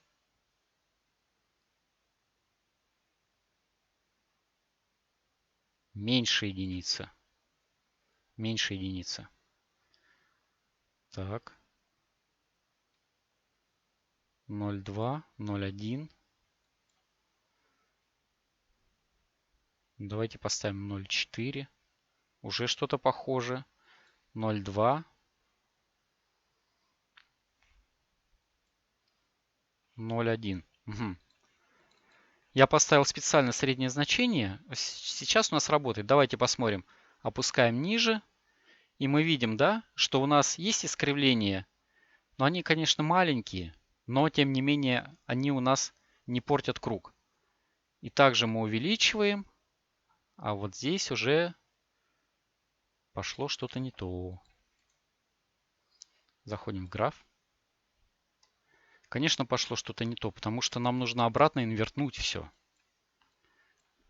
Меньше единицы. Меньше единицы. Так. 0,2, 0,1. Давайте поставим 0,4. Уже что-то похоже. 0,2. 0,1. Угу. Я поставил специально среднее значение. Сейчас у нас работает. Давайте посмотрим. Опускаем ниже. И мы видим, да, что у нас есть искривления. Но они, конечно, маленькие. Но, тем не менее, они у нас не портят круг. И также мы увеличиваем. А вот здесь уже пошло что-то не то. Заходим в граф. Конечно, пошло что-то не то, потому что нам нужно обратно инвертнуть все.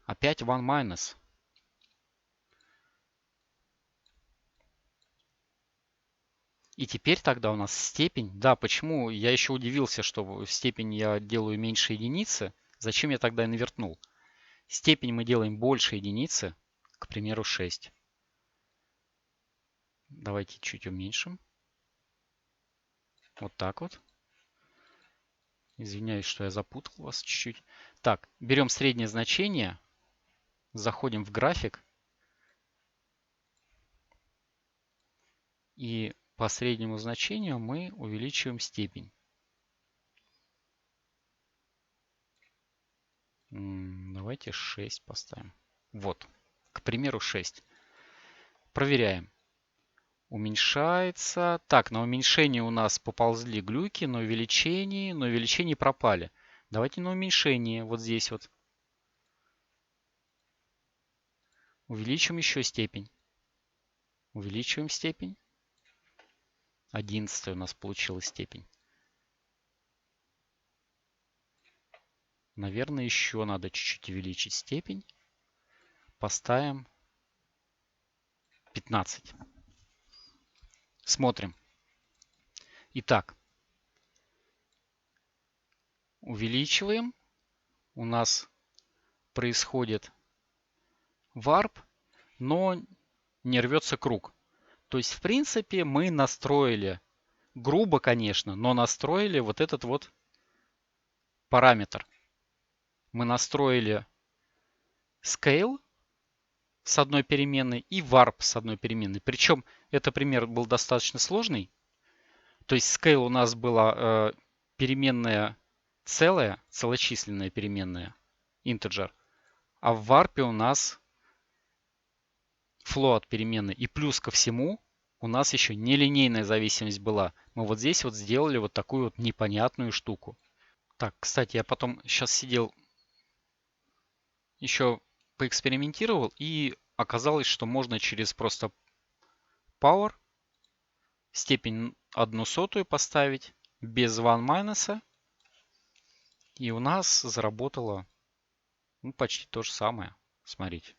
Опять one minus. И теперь тогда у нас степень. Да, почему? Я еще удивился, что степень я делаю меньше единицы. Зачем я тогда инвертнул? Степень мы делаем больше единицы. К примеру, 6. Давайте чуть уменьшим. Вот так вот. Извиняюсь, что я запутал вас чуть-чуть. Так, берем среднее значение. Заходим в график. И по среднему значению мы увеличиваем степень. Давайте 6 поставим. Вот, к примеру, 6. Проверяем. Уменьшается. Так, на уменьшении у нас поползли глюки, на увеличении пропали. Давайте на уменьшении, вот здесь вот. Увеличим еще степень. Увеличиваем степень. 11 у нас получилась степень. Наверное, еще надо чуть-чуть увеличить степень. Поставим 15. Смотрим. Итак, увеличиваем. У нас происходит варп, но не рвется круг. То есть, в принципе, мы настроили, грубо, конечно, но настроили вот этот вот параметр. Мы настроили scale с одной переменной и warp с одной переменной. Причем этот пример был достаточно сложный. То есть scale у нас была переменная целая, целочисленная переменная, integer. А в warp у нас float переменная. И плюс ко всему у нас еще нелинейная зависимость была. Мы вот здесь вот сделали вот такую вот непонятную штуку. Так, кстати, я потом сейчас сидел, еще поэкспериментировал, и оказалось, что можно через просто power степень 1/100 поставить без one minus. И у нас заработало почти то же самое. Смотрите.